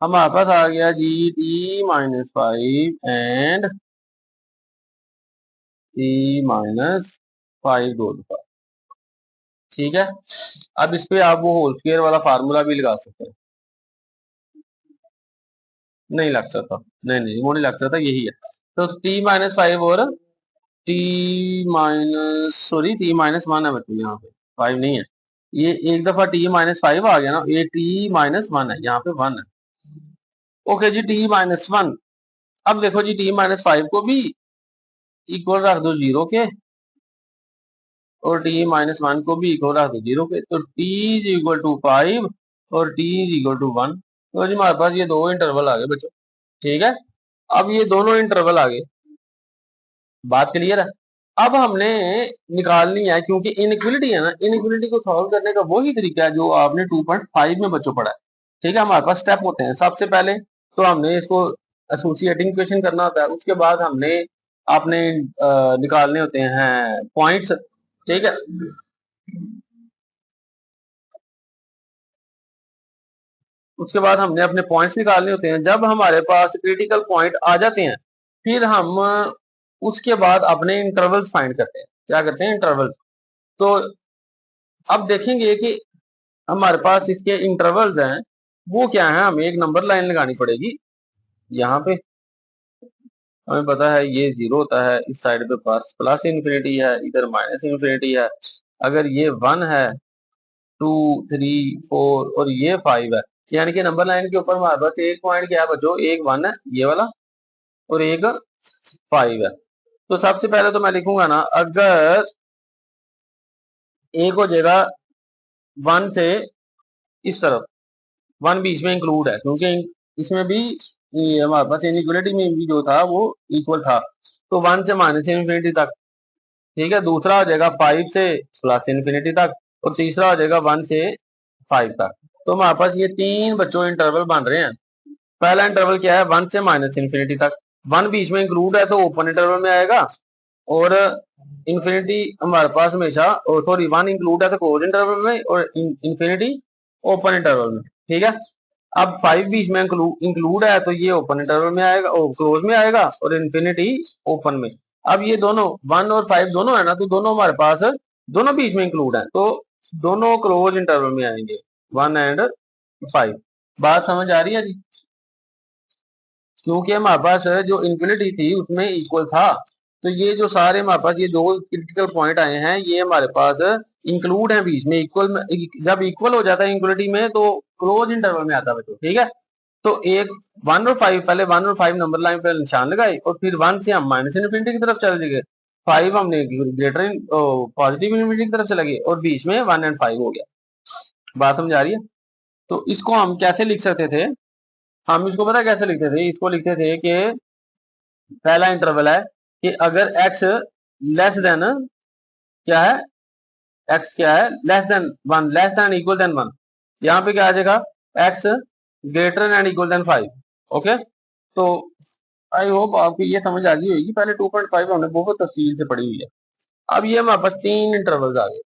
हमारे पास आ गया जी t -5 एंड t -5 दो दफा। ठीक है, अब इस पे आप वो होल स्क्वायर वाला फार्मूला भी लगा सकते हैं। नहीं लग सकता, नहीं नहीं वो नहीं लग सकता, यही है। तो t -5 और टी -1 है बच्चों, यहाँ पे 5 नहीं है। ये एक दफा t-5 आ गया ना, ये t-1 है, यहाँ पे 1 है। ओके जी, t-1। अब देखो जी, t-5 को भी इक्वल रख दो 0 के, और t-1 को भी इक्वल रख दो 0 के, तो t इज इक्वल टू 5 और t इज इक्वल टू 1। तो जी हमारे पास ये दो इंटरवल आ गए बच्चों, ठीक है। अब ये दोनों इंटरवल आ गए, बात क्लियर है। अब हमने निकालनी है, क्योंकि इनइक्वलिटी है ना, इनइक्वलिटी को सॉल्व करने का वही तरीका है जो आपने 2.5 में बच्चों पढ़ा है, ठीक है। हमारे पास स्टेप होते हैं, सबसे पहले तो हमने इसको एसोसिएटिंग इक्वेशन करना होता है, उसके बाद हमने अपने निकालने होते हैं पॉइंट्स, ठीक है। उसके बाद हमने अपने पॉइंट्स निकालने होते हैं। जब हमारे पास क्रिटिकल पॉइंट आ जाते हैं, फिर हम उसके बाद अपने इंटरवल्स फाइंड करते हैं। क्या करते हैं? इंटरवल्स। तो अब देखेंगे कि हमारे पास इसके इंटरवल्स हैं, वो क्या है। हमें एक नंबर लाइन लगानी पड़ेगी यहाँ पे। हमें पता है ये 0 होता है, इस साइड पे पास प्लस इन्फिनिटी है, इधर माइनस इन्फिनिटी है। अगर ये 1 है, 2, 3, 4 और ये 5 है, यानी कि नंबर लाइन के ऊपर हमारे पास एक पॉइंट क्या है बच्चों? एक 1 है ये वाला, और एक 5 है। तो सबसे पहले तो मैं लिखूंगा ना, अगर एक हो जाएगा 1 से इस तरफ, 1 बीच में इंक्लूड है, क्योंकि इसमें भी ये हमारे पास इनइक्वलिटी में भी जो था वो इक्वल था, तो 1 से माइनस इन्फिनिटी तक, ठीक है। दूसरा हो जाएगा 5 से प्लस इन्फिनिटी तक, और तीसरा हो जाएगा 1 से 5 तक। तो हमारे पास ये तीन बच्चों इंटरवल बन रहे हैं। पहला इंटरवल क्या है? 1 से माइनस इन्फिनिटी तक। 1 बीच में इंक्लूड है तो ओपन इंटरवल में आएगा, और इन्फिनिटी हमारे पास हमेशा, सॉरी 1 इंक्लूड है तो क्लोज इंटरवल में, और इन्फिनिटी ओपन इंटरवल में, ठीक है। अब 5 बीच में इंक्लूड है तो ये ओपन इंटरवल में आएगा, और क्लोज में आएगा, और इन्फिनिटी ओपन में। अब ये दोनों 1 और 5 दोनों है ना, तो दोनों हमारे पास दोनों बीच में इंक्लूड है, तो दोनों क्लोज इंटरवल में आएंगे, 1 एंड 5। बात समझ आ रही है जी? क्योंकि हमारे पास जो इन्फिनिटी थी उसमें इक्वल था, तो ये जो सारे हमारे पास ये दो क्रिटिकल पॉइंट आए हैं, ये हमारे पास इंक्लूड है बीच में, इक्वल में। जब इक्वल हो जाता है इक्वलिटी में तो क्लोज इंटरवल में आता है बच्चों, ठीक है। तो एक 1 और 5, पहले 1 और 5 नंबर लाइन पर निशान लगाए, और फिर 1 से हम माइनस इन्फिनिटी की तरफ चले गए, 5 हमने ग्रेटर पॉजिटिव इन्फिनिटी की तरफ चले गए, और बीच में 1 एंड 5 हो गया। बात समझ आ रही है? तो इसको हम कैसे लिख सकते थे? हम इसको पता कैसे लिखते थे? इसको लिखते थे कि पहला इंटरवल है कि अगर x लेस देन, क्या है, x क्या है? Less than 1, less than equal than 1। यहाँ पे क्या आ जाएगा? x greater and equal than 5। Okay, तो आई होप आपको ये समझ आ गई होगी। पहले 2.5 हमने बहुत तफसील से पढ़ी हुई है। अब ये हमारे पास तीन इंटरवल आ गए।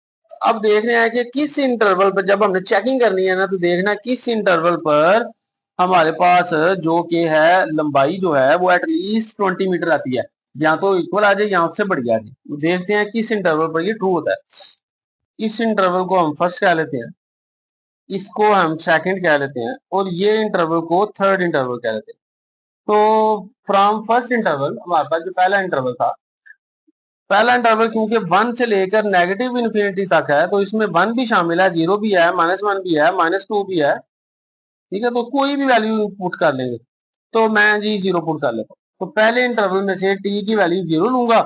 अब देख रहे हैं कि किस इंटरवल पर, जब हमने चेकिंग करनी है ना, तो देखना किस इंटरवल पर हमारे पास जो कि है लंबाई जो है वो एटलीस्ट 20 मीटर आती है, या तो इक्वल आ जाए या उससे बढ़ आ जाए। देखते हैं किस इंटरवल पर ये ट्रू होता है। इस इंटरवल को हम फर्स्ट कह लेते हैं, इसको हम सेकंड कह लेते हैं, और ये इंटरवल को थर्ड इंटरवल कह लेते हैं। तो फ्रॉम फर्स्ट इंटरवल, हमारे पास जो पहला इंटरवल था, पहला इंटरवल क्योंकि 1 से लेकर नेगेटिव इन्फिनिटी तक है, तो इसमें 1 भी शामिल है, 0 भी है, -1 भी है, -2 भी है, ठीक है। तो कोई भी वैल्यू पुट कर लेंगे, तो मैं जी 0 पुट कर लेता हूँ। तो पहले इंटरवल में से टी की वैल्यू 0 लूंगा,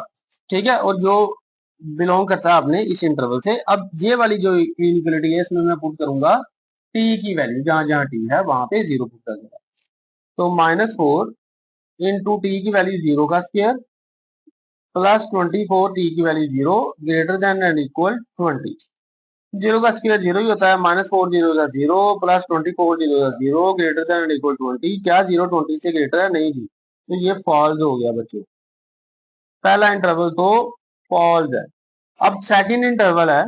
ठीक है, और जो बिलोंग करता है अपने इस इंटरवल से। अब ये वाली जो इनइक्वालिटी है, इसमें मैं पुट करूंगा टी की वैल्यू, जहां जहां टी है वहां पे 0 पुट कर दूंगा। तो -4 इंटू टी की वैल्यू 0 का स्क्वायर, प्लस 24 टी की value 0 greater than and equal 20। 0 का स्क्वायर 0 ही होता है, -4 0 का 0, प्लस 24 0 का 0 ग्रेटर देन एंड इक्वल 20। क्या 0 20 से ग्रेटर है? नहीं जी, तो ये फॉल्स हो गया बच्चों। पहला इंटरवल तो फॉल्स है। अब सेकंड इंटरवल है,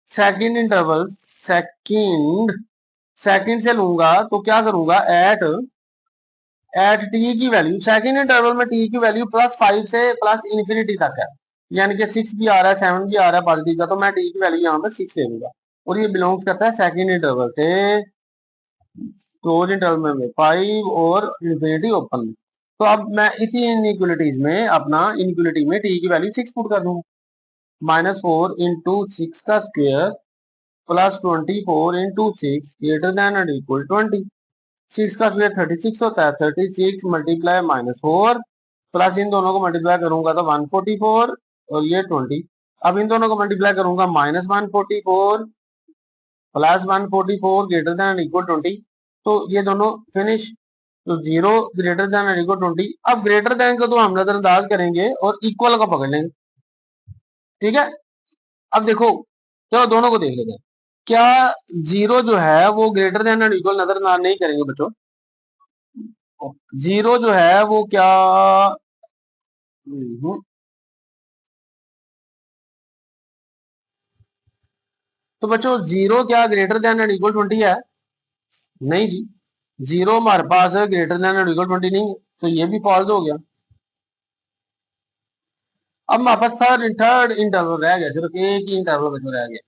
सेकंड इंटरवल, सेकंड सेकंड से लूंगा तो क्या करूंगा? एट टी की वैल्यू, सेकंड इंटरवल में टी की वैल्यू +5 से प्लस इन्फिनिटी तक है, यानी कि 6 भी आ रहा है, 7 भी आ रहा है पॉजिटिव का, तो मैं टी की वैल्यू यहाँ पे 6 ले लूंगा। और ये बिलोंग्स करता है सेकंड इंटरवल से, क्लोज इंटरवल में 5 और इन्फिनिटी ओपन में। तो अब मैं इसी इनइक्वलिटीज में अपना इनइक्वलिटी में टी की वैल्यू 6 पुट कर दूंगा। -4 इंटू 6 का square plus 24 into 6 greater than and equal 20। 6 का स्क्वायर 36 होता है। 36 मल्टीप्लाई -4 प्लस इन दोनों को मल्टीप्लाई करूंगा तो 144 और ये 20। अब इन दोनों को मल्टीप्लाई करूंगा -144 प्लस 144 ग्रेटर देन इक्वल 20। तो ये दोनों फिनिश। तो 0 ग्रेटर देन इक्वल 20। अब ग्रेटर देन को तो हम नजरअंदाज करेंगे और इक्वल को पकड़ लेंगे। ठीक है, अब देखो, चलो दोनों को देख लेते हैं। क्या 0 जो है वो ग्रेटर देन एंड इक्वल नजरअंदाज नहीं करेंगे बच्चों? 0 जो है वो क्या तो बच्चों 0 क्या ग्रेटर देन एंड इक्वल 20 है? नहीं जी, 0 हमारे पास ग्रेटर देन एंड इक्वल 20 नहीं है, तो ये भी फॉल्स हो गया। अब हमारे पास थर्ड इंटरवल रह गया, सिर्फ एक ही इंटरवल बच्चों रह गया।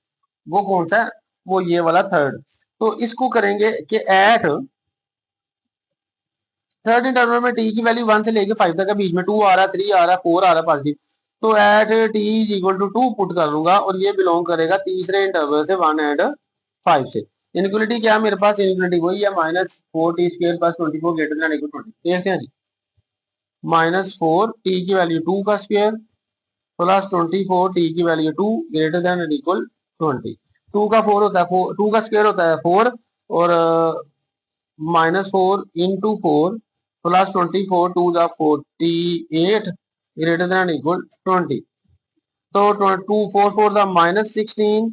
वो कौन सा है? वो ये वाला थर्ड। तो इसको करेंगे कि एट थर्ड इंटरवल में टी की वैल्यू 1 से लेके 5 तक है, बीच में 2 आ रहा है, 3 आ रहा है, 4 आ रहा है पॉजिटिव। तो at t is equal to 2 put कर लूंगा और ये बिलोंग करेगा तीसरे इंटरवल से 1 एंड 5 से। इनक्वलिटी क्या है मेरे पास? इनक्वलिटी वही है -4 T square plus 24 greater than equal 20। देखते हैं जी। -4 टी की वैल्यू 2 का स्क्वायर प्लस 24 टी की वैल्यू 2 ग्रेटर देन इक्वल 20। 2 का 4 होता है 4, 2 का स्क्वायर होता है 4 और -4 into 4 plus 24 to the 48 greater than equal 20। तो 2 4 4 the -16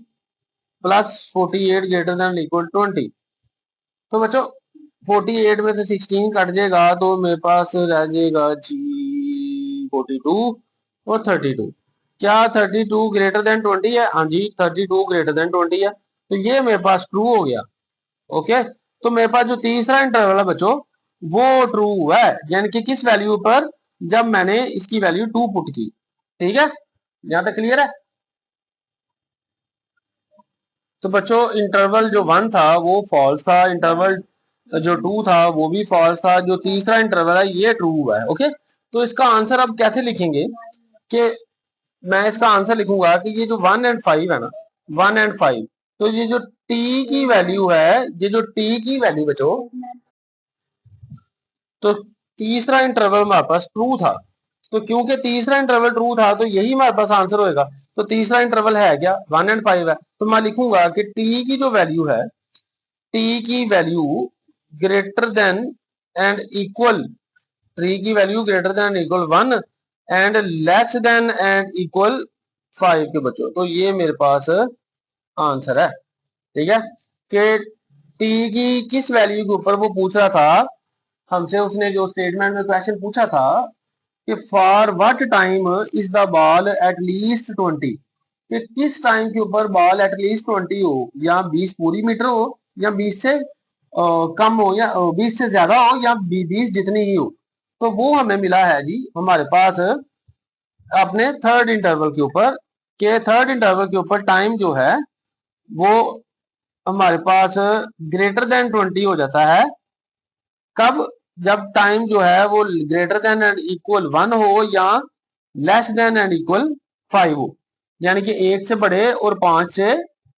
plus 48 greater than equal 20। तो बच्चों 48 में से 16 कट जाएगा तो मेरे पास रह जाएगा जी 42 और 32। क्या 32 ग्रेटर देन 20 है? हाँ जी, 32 ग्रेटर देन 20 है, तो ये मेरे पास ट्रू हो गया। ओके, तो मेरे पास जो तीसरा इंटरवल है बच्चों वो ट्रू है, यानी कि किस वैल्यू पर? जब मैंने इसकी वैल्यू 2 पुट की। ठीक है, यहां तक क्लियर है? तो बच्चों इंटरवल जो 1 था वो फॉल्स था, इंटरवल जो 2 था वो भी फॉल्स था, जो तीसरा इंटरवल है ये ट्रू हुआ है। ओके, तो इसका आंसर अब कैसे लिखेंगे कि मैं इसका आंसर लिखूंगा कि ये जो 1 एंड 5 है ना, 1 एंड 5, तो ये जो टी की वैल्यू है, ये जो टी की वैल्यू बच्चों, तो तीसरा इंटरवल हमारे पास ट्रू था। तो क्योंकि तीसरा इंटरवल ट्रू था तो यही हमारे पास आंसर होएगा। तो तीसरा इंटरवल है क्या? 1 एंड 5 है। तो मैं लिखूंगा कि टी की जो वैल्यू है, टी की value greater than and equal, T की value greater than equal 1 and less than and equal 5 के बच्चों। तो ये मेरे पास आंसर है। ठीक है, कि टी की किस वैल्यू के ऊपर वो पूछ रहा था हमसे, उसने जो स्टेटमेंट में क्वेश्चन पूछा था कि for what time is the ball at least 20, कि किस टाइम के ऊपर बॉल एट लीस्ट 20 हो, या 20 पूरी मीटर हो, या 20 से कम हो, या 20 से ज्यादा हो, या 20 जितनी ही हो। तो वो हमें मिला है जी हमारे पास अपने थर्ड इंटरवल के ऊपर, के थर्ड इंटरवल के ऊपर टाइम जो है वो हमारे पास ग्रेटर देन 20 हो जाता है। कब? जब टाइम जो है वो ग्रेटर देन एंड इक्वल 1 हो या लेस देन एंड इक्वल 5 हो, यानी कि 1 से बड़े और 5 से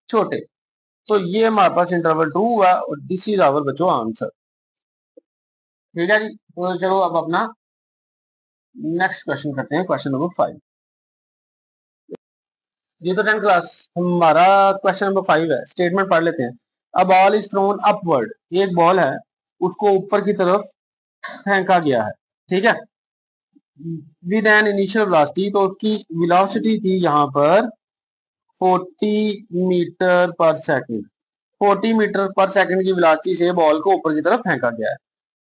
छोटे। तो ये हमारे पास इंटरवल 2 हुआ और दिस इज आवर बच्चों आंसर। ठीक है जी, तो चलो अब अपना नेक्स्ट क्वेश्चन करते हैं, क्वेश्चन नंबर 5। ये तो 10th क्लास हमारा क्वेश्चन नंबर 5 है। स्टेटमेंट पढ़ लेते हैं। A ball is throne upward, एक बॉल है उसको ऊपर की तरफ फेंका गया है। ठीक है, विद एन इनिशियल वेलोसिटी, तो उसकी वेलोसिटी थी यहाँ पर 40 मीटर पर सेकंड। 40 मीटर पर सेकंड की वेलोसिटी से बॉल को ऊपर की तरफ फेंका गया है।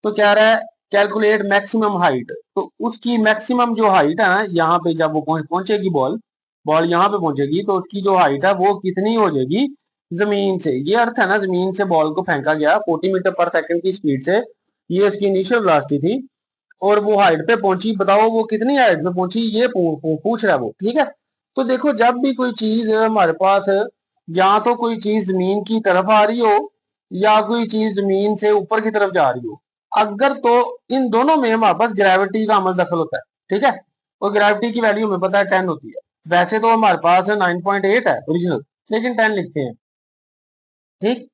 तो क्या रहा है? Calculate maximum height. तो उसकी मैक्सिमम जो हाइट है ना, यहाँ पे जब वो पहुंचेगी बॉल, बॉल यहाँ पे पहुंचेगी तो उसकी जो हाइट है वो कितनी हो जाएगी जमीन से। ये अर्थ है ना, जमीन से बॉल को फेंका गया 40 मीटर पर सेकंड की स्पीड से, ये उसकी इनिशियल वेलोसिटी थी और वो हाइट पे पहुंची। बताओ वो कितनी हाइट पे पहुंची, ये पूछ रहा है वो। ठीक है, तो देखो जब भी कोई चीज हमारे पास, या तो कोई चीज जमीन की तरफ आ रही हो या कोई चीज जमीन से ऊपर की तरफ जा रही हो, अगर तो इन दोनों में हमारे पास ग्रेविटी का अमल दखल होता है, ठीक है, और ग्रेविटी की वैल्यू हमें पता है 10 होती है। वैसे तो हमारे पास 9.8 है ओरिजिनल, लेकिन 10 लिखते हैं, ठीक।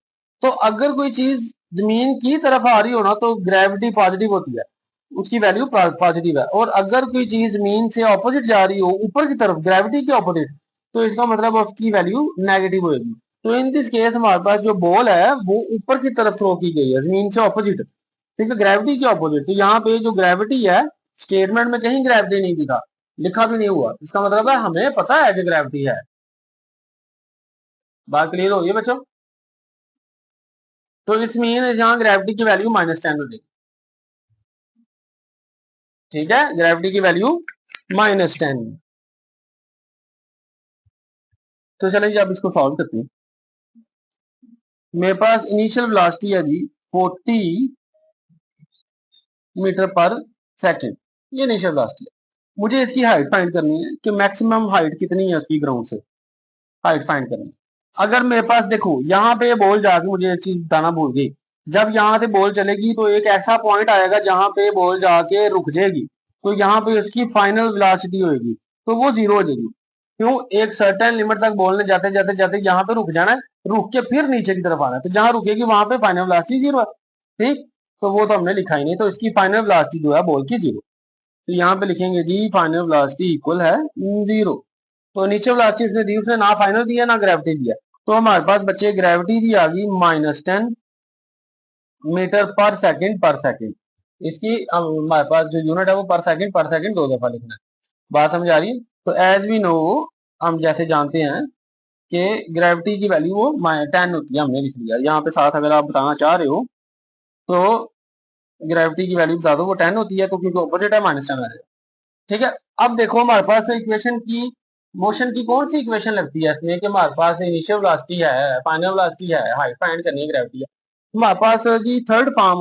तो अगर कोई चीज जमीन की तरफ आ रही हो ना तो ग्रेविटी पॉजिटिव होती है, उसकी वैल्यू पॉजिटिव है। और अगर कोई चीज जमीन से ऑपोजिट जा रही हो ऊपर की तरफ ग्रेविटी के ऑपोजिट, तो इसका मतलब उसकी वैल्यू नेगेटिव होगी। तो इन दिस केस हमारे पास जो बॉल है वो ऊपर की तरफ थ्रो की गई है जमीन से ऑपोजिट, ठीक है, ग्रेविटी के ऑपोजिट। तो यहाँ पे जो ग्रेविटी है, स्टेटमेंट में कहीं ग्रेविटी नहीं दिखा, लिखा भी नहीं हुआ, इसका मतलब है हमें पता है कि ग्रेविटी है। बात क्लियर हो गई बच्चों? तो इस मीन यहाँ ग्रेविटी की वैल्यू -10 हो जाएगी, ठीक है, ग्रेविटी की वैल्यू -10। तो चलिए जी अब इसको सॉल्व करते हैं। मेरे पास इनिशियल वेलोसिटी है जी 40 मीटर पर सेकंड, ये इनिशियल वेलोसिटी है। मुझे इसकी हाइट फाइंड करनी है कि मैक्सिमम हाइट कितनी है उसकी ग्राउंड से, हाइट फाइंड करनी है। अगर मेरे पास देखो यहाँ पे बॉल जाके, मुझे एक चीज बताना भूल गई, जब यहाँ से बॉल चलेगी तो एक ऐसा पॉइंट आएगा जहां पे बॉल जाके रुक जाएगी, तो यहाँ पे उसकी फाइनल वेलोसिटी होगी, तो वो जीरो हो जाएगी। क्यों? एक सर्टेन लिमिट तक बॉल ने जाते जाते जाते यहाँ पे रुक जाना है, रुक के फिर नीचे की तरफ आना है, तो जहां रुकेगी वहां पे फाइनल वेलोसिटी जीरो है, ठीक। तो वो तो हमने लिखा ही नहीं, तो इसकी फाइनल वेलोसिटी जो है बॉल की जीरो। तो यहाँ पे लिखेंगे जी फाइनल वेलोसिटी इक्वल है जीरो। तो नीचे वेलोसिटी इसने दी, उसने ना फाइनल दिया ना ग्रेविटी दिया, तो हमारे पास बच्चे ग्रेविटी भी आ गई -10 मीटर पर सेकंड। इसकी हमारे पास जो यूनिट है वो पर सेकंड दो दफा लिखना है। बात समझ आ रही है? तो एज वी नो, हम जैसे जानते हैं कि ग्रेविटी की वैल्यू वो 10 होती है, हमने लिख लिया यहाँ पे साथ। अगर आप बताना चाह रहे हो तो ग्रेविटी की वैल्यू बता दो, वो 10 होती है, तो क्योंकि ऑपोजिट है -10 आ जाएगा, ठीक है। अब देखो हमारे पास इक्वेशन की, मोशन की कौन सी इक्वेशन लगती है इसमें कि हमारे पास इनिशियल वेलोसिटी है, फाइनल वेलोसिटी है, हाइट फाइंड करनी है, ग्रेविटी है। हमारे पास जी थर्ड फॉर्म,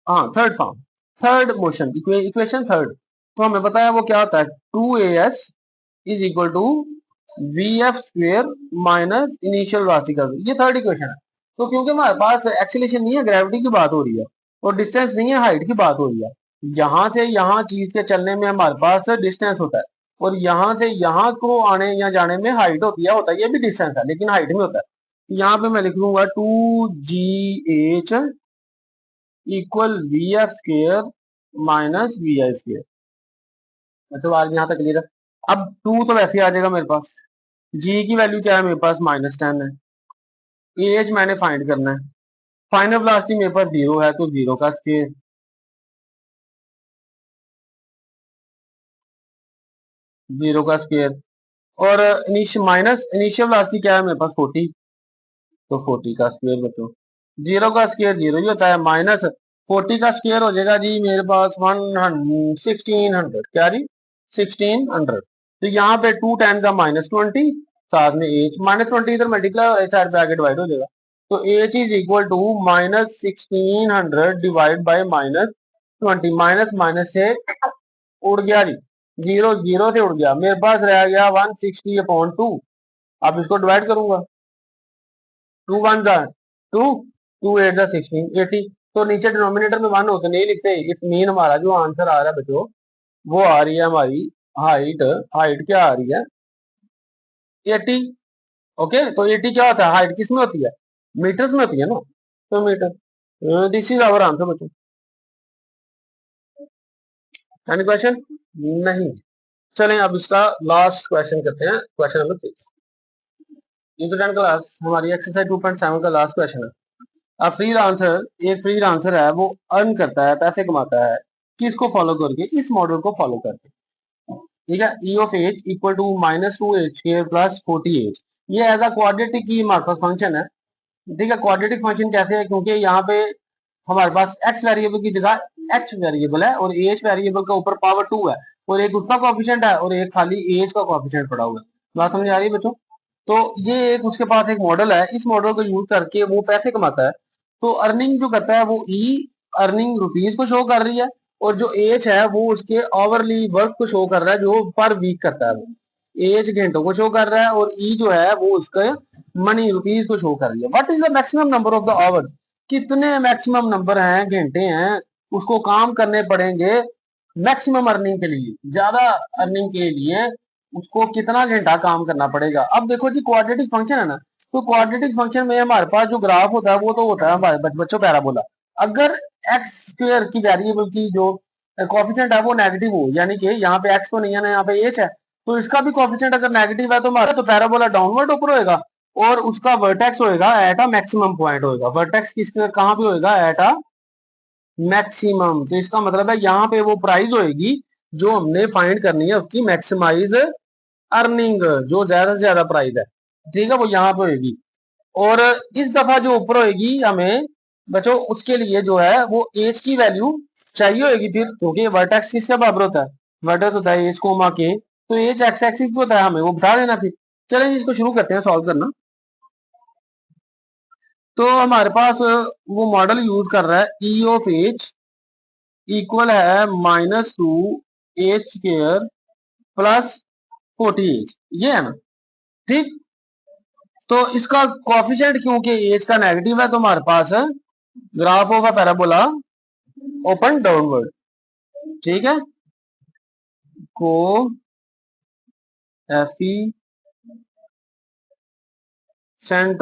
हाँ third form, third motion equation third. तो हमें पता है वो क्या होता है, 2as is equal to vf square minus initial velocity का, ये थर्ड इक्वेशन है। तो क्योंकि हमारे पास एक्सीलरेशन नहीं है, ग्रेविटी की बात हो रही है, और डिस्टेंस नहीं है, हाइट की बात हो रही है। यहाँ से यहाँ चीज के चलने में हमारे पास डिस्टेंस होता है, और यहाँ से यहाँ को आने या जाने में हाइट होता है, ये भी डिस्टेंस है लेकिन हाइट में होता है। तो यहाँ पे मैं लिख लूंगा 2gh equal v f square minus v i square. मतलब आज यहाँ तक क्लियर है। अब 2 तो वैसे आ जाएगा मेरे पास, जी की वैल्यू क्या है मेरे पास -10 है, एज मैंने फाइंड करना है, फाइनल वेलोसिटी मेरे पास 0 है, तो 0 का स्क्वायर, और माइनस इनिशियल वेलोसिटी क्या है मेरे पास 40, तो 40 का स्क्वायर बच्चों। 0 का स्क्वायर 0 ही होता है, माइनस 40 का स्क्वायर हो जाएगा जी मेरे पास 1600, क्या जी 1600। तो यहाँ पे 210 का -20, साथ में एच -20 इधर मल्टीप्लाई हो रहा है, साइड पे आगे डिवाइड हो जाएगा। तो h is equal to -1600 divide by -20, minus minus से उड़ गया जी, जीरो जीरो से उड़ गया, मेरे पास रह गया 160/2। अब इसको डिवाइड करूंगा, 2 1 जा 2, 2 8 जा 16, 80। तो नीचे डिनोमिनेटर में 1 होते नहीं लिखते, इट मीन हमारा जो आंसर आ रहा है बच्चों, वो आ रही है हमारी हाइट, हाइट क्या आ रही है 80। ओके, तो 80 क्या होता है, हाइट किस में होती है, मीटर्स में होती है ना, तो meter. This is our answer बच्चों। Any question? नहीं। चलें अब इसका लास्ट क्वेश्चन करते हैं, क्वेश्चन नंबर 6। इंटरनेट क्लास हमारी एक्सरसाइज 2.7 का लास्ट क्वेश्चन है। अब एक फ्री आंसर है, वो अर्न करता है, पैसे कमाता है, किसको फॉलो करके, इस मॉडल को फॉलो करके, ठीक है। E of h equal to -2h² plus 40h, ये एज अ क्वाड्रेटिक की हमारे पास फंक्शन है, ठीक है। क्वाड्रेटिक फंक्शन कैसे है, क्योंकि यहाँ पे हमारे पास एक्स वेरिएबल की जगह एच वेरिएबल है, और एच वेरिएबल का ऊपर पावर 2 है, और एक उसका कॉफिशिएंट है, और एक खाली एज का कॉफिशिएंट पड़ा हुआ है। बात समझ आ रही है बच्चों? तो ये एक उसके पास एक मॉडल है, इस मॉडल को यूज करके वो पैसे कमाता है। तो अर्निंग जो करता है वो ई अर्निंग रुपीज को शो कर रही है, और जो एज है वो उसके ओवरली वर्क को शो कर रहा है, जो पर वीक करता है, वो एज घंटों को शो कर रहा है, और ई जो है वो उसका मनी रुपीज को शो कर रही है। What is the maximum number of the hours, कितने मैक्सिमम नंबर हैं, घंटे हैं, उसको काम करने पड़ेंगे मैक्सिमम अर्निंग के लिए, ज्यादा अर्निंग के लिए उसको कितना घंटा काम करना पड़ेगा। अब देखो जी क्वाड्रेटिक फंक्शन है ना, तो क्वाड्रेटिक फंक्शन में हमारे पास जो ग्राफ होता है वो तो होता है हमारे बच्चों पैराबोला। अगर एक्स स्क्वायर की वेरिएबल की जो कोफिशिएंट है वो नेगेटिव हो, यानी कि यहाँ पे एक्स तो नहीं है ना, यहाँ पे एच है, तो इसका भी कोफिशिएंट अगर नेगेटिव है तो हमारा तो पैराबोला डाउनवर्ड ऊपर होएगा और उसका वर्टेक्स होएगा एट अ मैक्सिमम पॉइंट होएगा। वर्टेक्स किसके कहाँ पे होएगा, एट अ मैक्सिमम। तो इसका मतलब है यहाँ पे वो प्राइस होएगी जो हमने फाइंड करनी है, उसकी मैक्सिमाइज अर्निंग, जो ज्यादा से ज्यादा प्राइस है, ठीक है, वो यहाँ पे होएगी। और इस दफा जो ऊपर होएगी हमें बच्चों, उसके लिए जो है वो एज की वैल्यू चाहिए होगी फिर, क्योंकि वर्टेक्स किसका बराबर होता है, वर्टेक्स होता है एज कोमा के, तो एज एक्स एक्सिस पे होता है, हमें वो बता देना फिर। चलें इसको शुरू करते हैं सॉल्व करना। तो हमारे पास वो मॉडल यूज कर रहा है ई ऑफ एच इक्वल है -2 एच स्क्र प्लस 40 ये है ना, ठीक। तो इसका कोफिशिएंट क्योंकि एज का नेगेटिव है तो हमारे पास graph of a parabola open downward, ठीक है, coefficient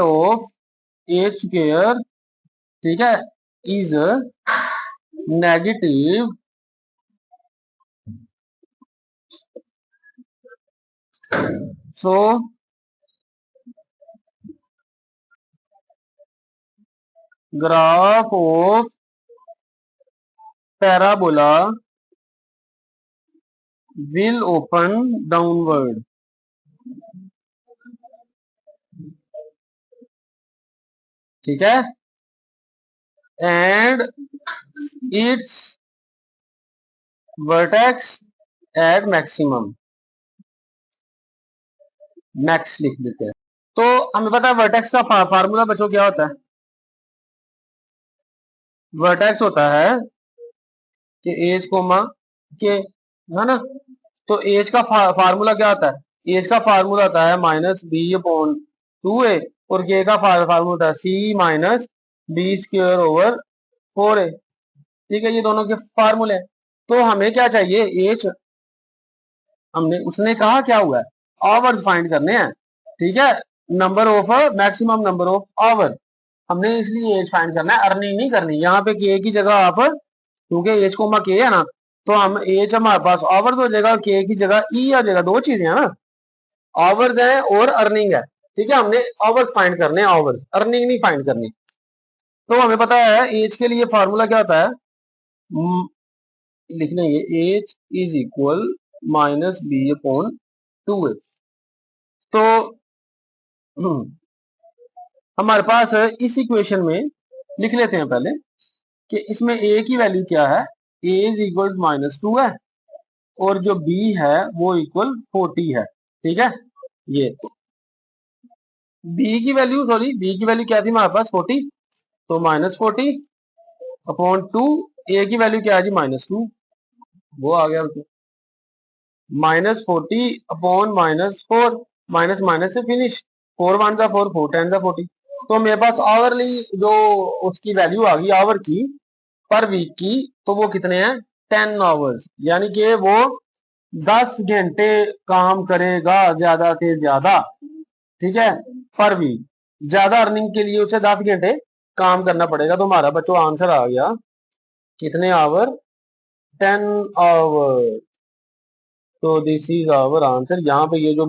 of H square, ठीक है, is negative, so graph of parabola will open downward, ठीक है, and its vertex at maximum, max लिख देते हैं। तो हमें पता है वर्टेक्स का फार्मूला बच्चों क्या होता है, वर्टेक्स होता है कि एज कोमा के, है ना, तो एज का फार्मूला क्या होता है, एज का फार्मूला होता है -b/2a और के का फार्मूला होता है c-b²/4a, ठीक है, ये दोनों के फार्मूले हैं। तो हमें क्या चाहिए, एज, हमने उसने कहा क्या हुआ है, आवर्स फाइंड करने हैं, ठीक है, number of maximum number of hour, हमने इसलिए एज फाइंड करना है, अर्निंग नहीं करनी। यहाँ पे के की जगह आप, क्योंकि एज कोमा के है ना, तो हम एज हमारे पास आवर्स हो जाएगा, के की जगह ई आ जाएगा, दो चीजें है ना, आवर्स है और अर्निंग है, ठीक है, हमने आवर्स फाइंड करने हैं, आवर्स, अर्निंग नहीं फाइंड करनी। तो हमें पता है एज के लिए फॉर्मूला क्या होता है, लिख लेंगे एच इज इक्वल -b/2a। तो हमारे पास इस इक्वेशन में लिख लेते हैं पहले कि इसमें ए की वैल्यू क्या है, ए इज इक्वल -2 है और जो बी है वो इक्वल 40 है, ठीक है, ये तो बी की वैल्यू, सॉरी बी की वैल्यू क्या थी हमारे पास 40, तो -40/2, ए की वैल्यू क्या है जी -2, वो आ गया -40/-4, माइनस माइनस से फिनिश, 4 1 जा 4, 4 10 जा 40। तो मेरे पास आवरली जो उसकी वैल्यू आ गई आवर की पर वीक की, तो वो कितने हैं 10 आवर्स, यानी कि वो 10 घंटे काम करेगा ज्यादा से ज्यादा, ठीक है, पर वीक। ज्यादा अर्निंग के लिए उसे 10 घंटे काम करना पड़ेगा। तो हमारा बच्चों आंसर आ गया कितने आवर, 10 आवर। तो दिस इज आवर आंसर। यहाँ पे ये जो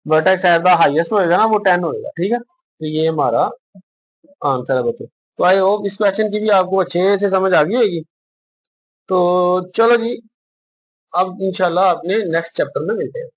वर्टेक्स एट द हाईएस्ट होएगा ना वो 10 होएगा, ठीक है, तो ये हमारा आंसर है बच्चों। तो आई होप इस क्वेश्चन की भी आपको अच्छे से समझ आ गई होगी। तो चलो जी, अब इंशाल्लाह अपने नेक्स्ट चैप्टर में मिलते हैं।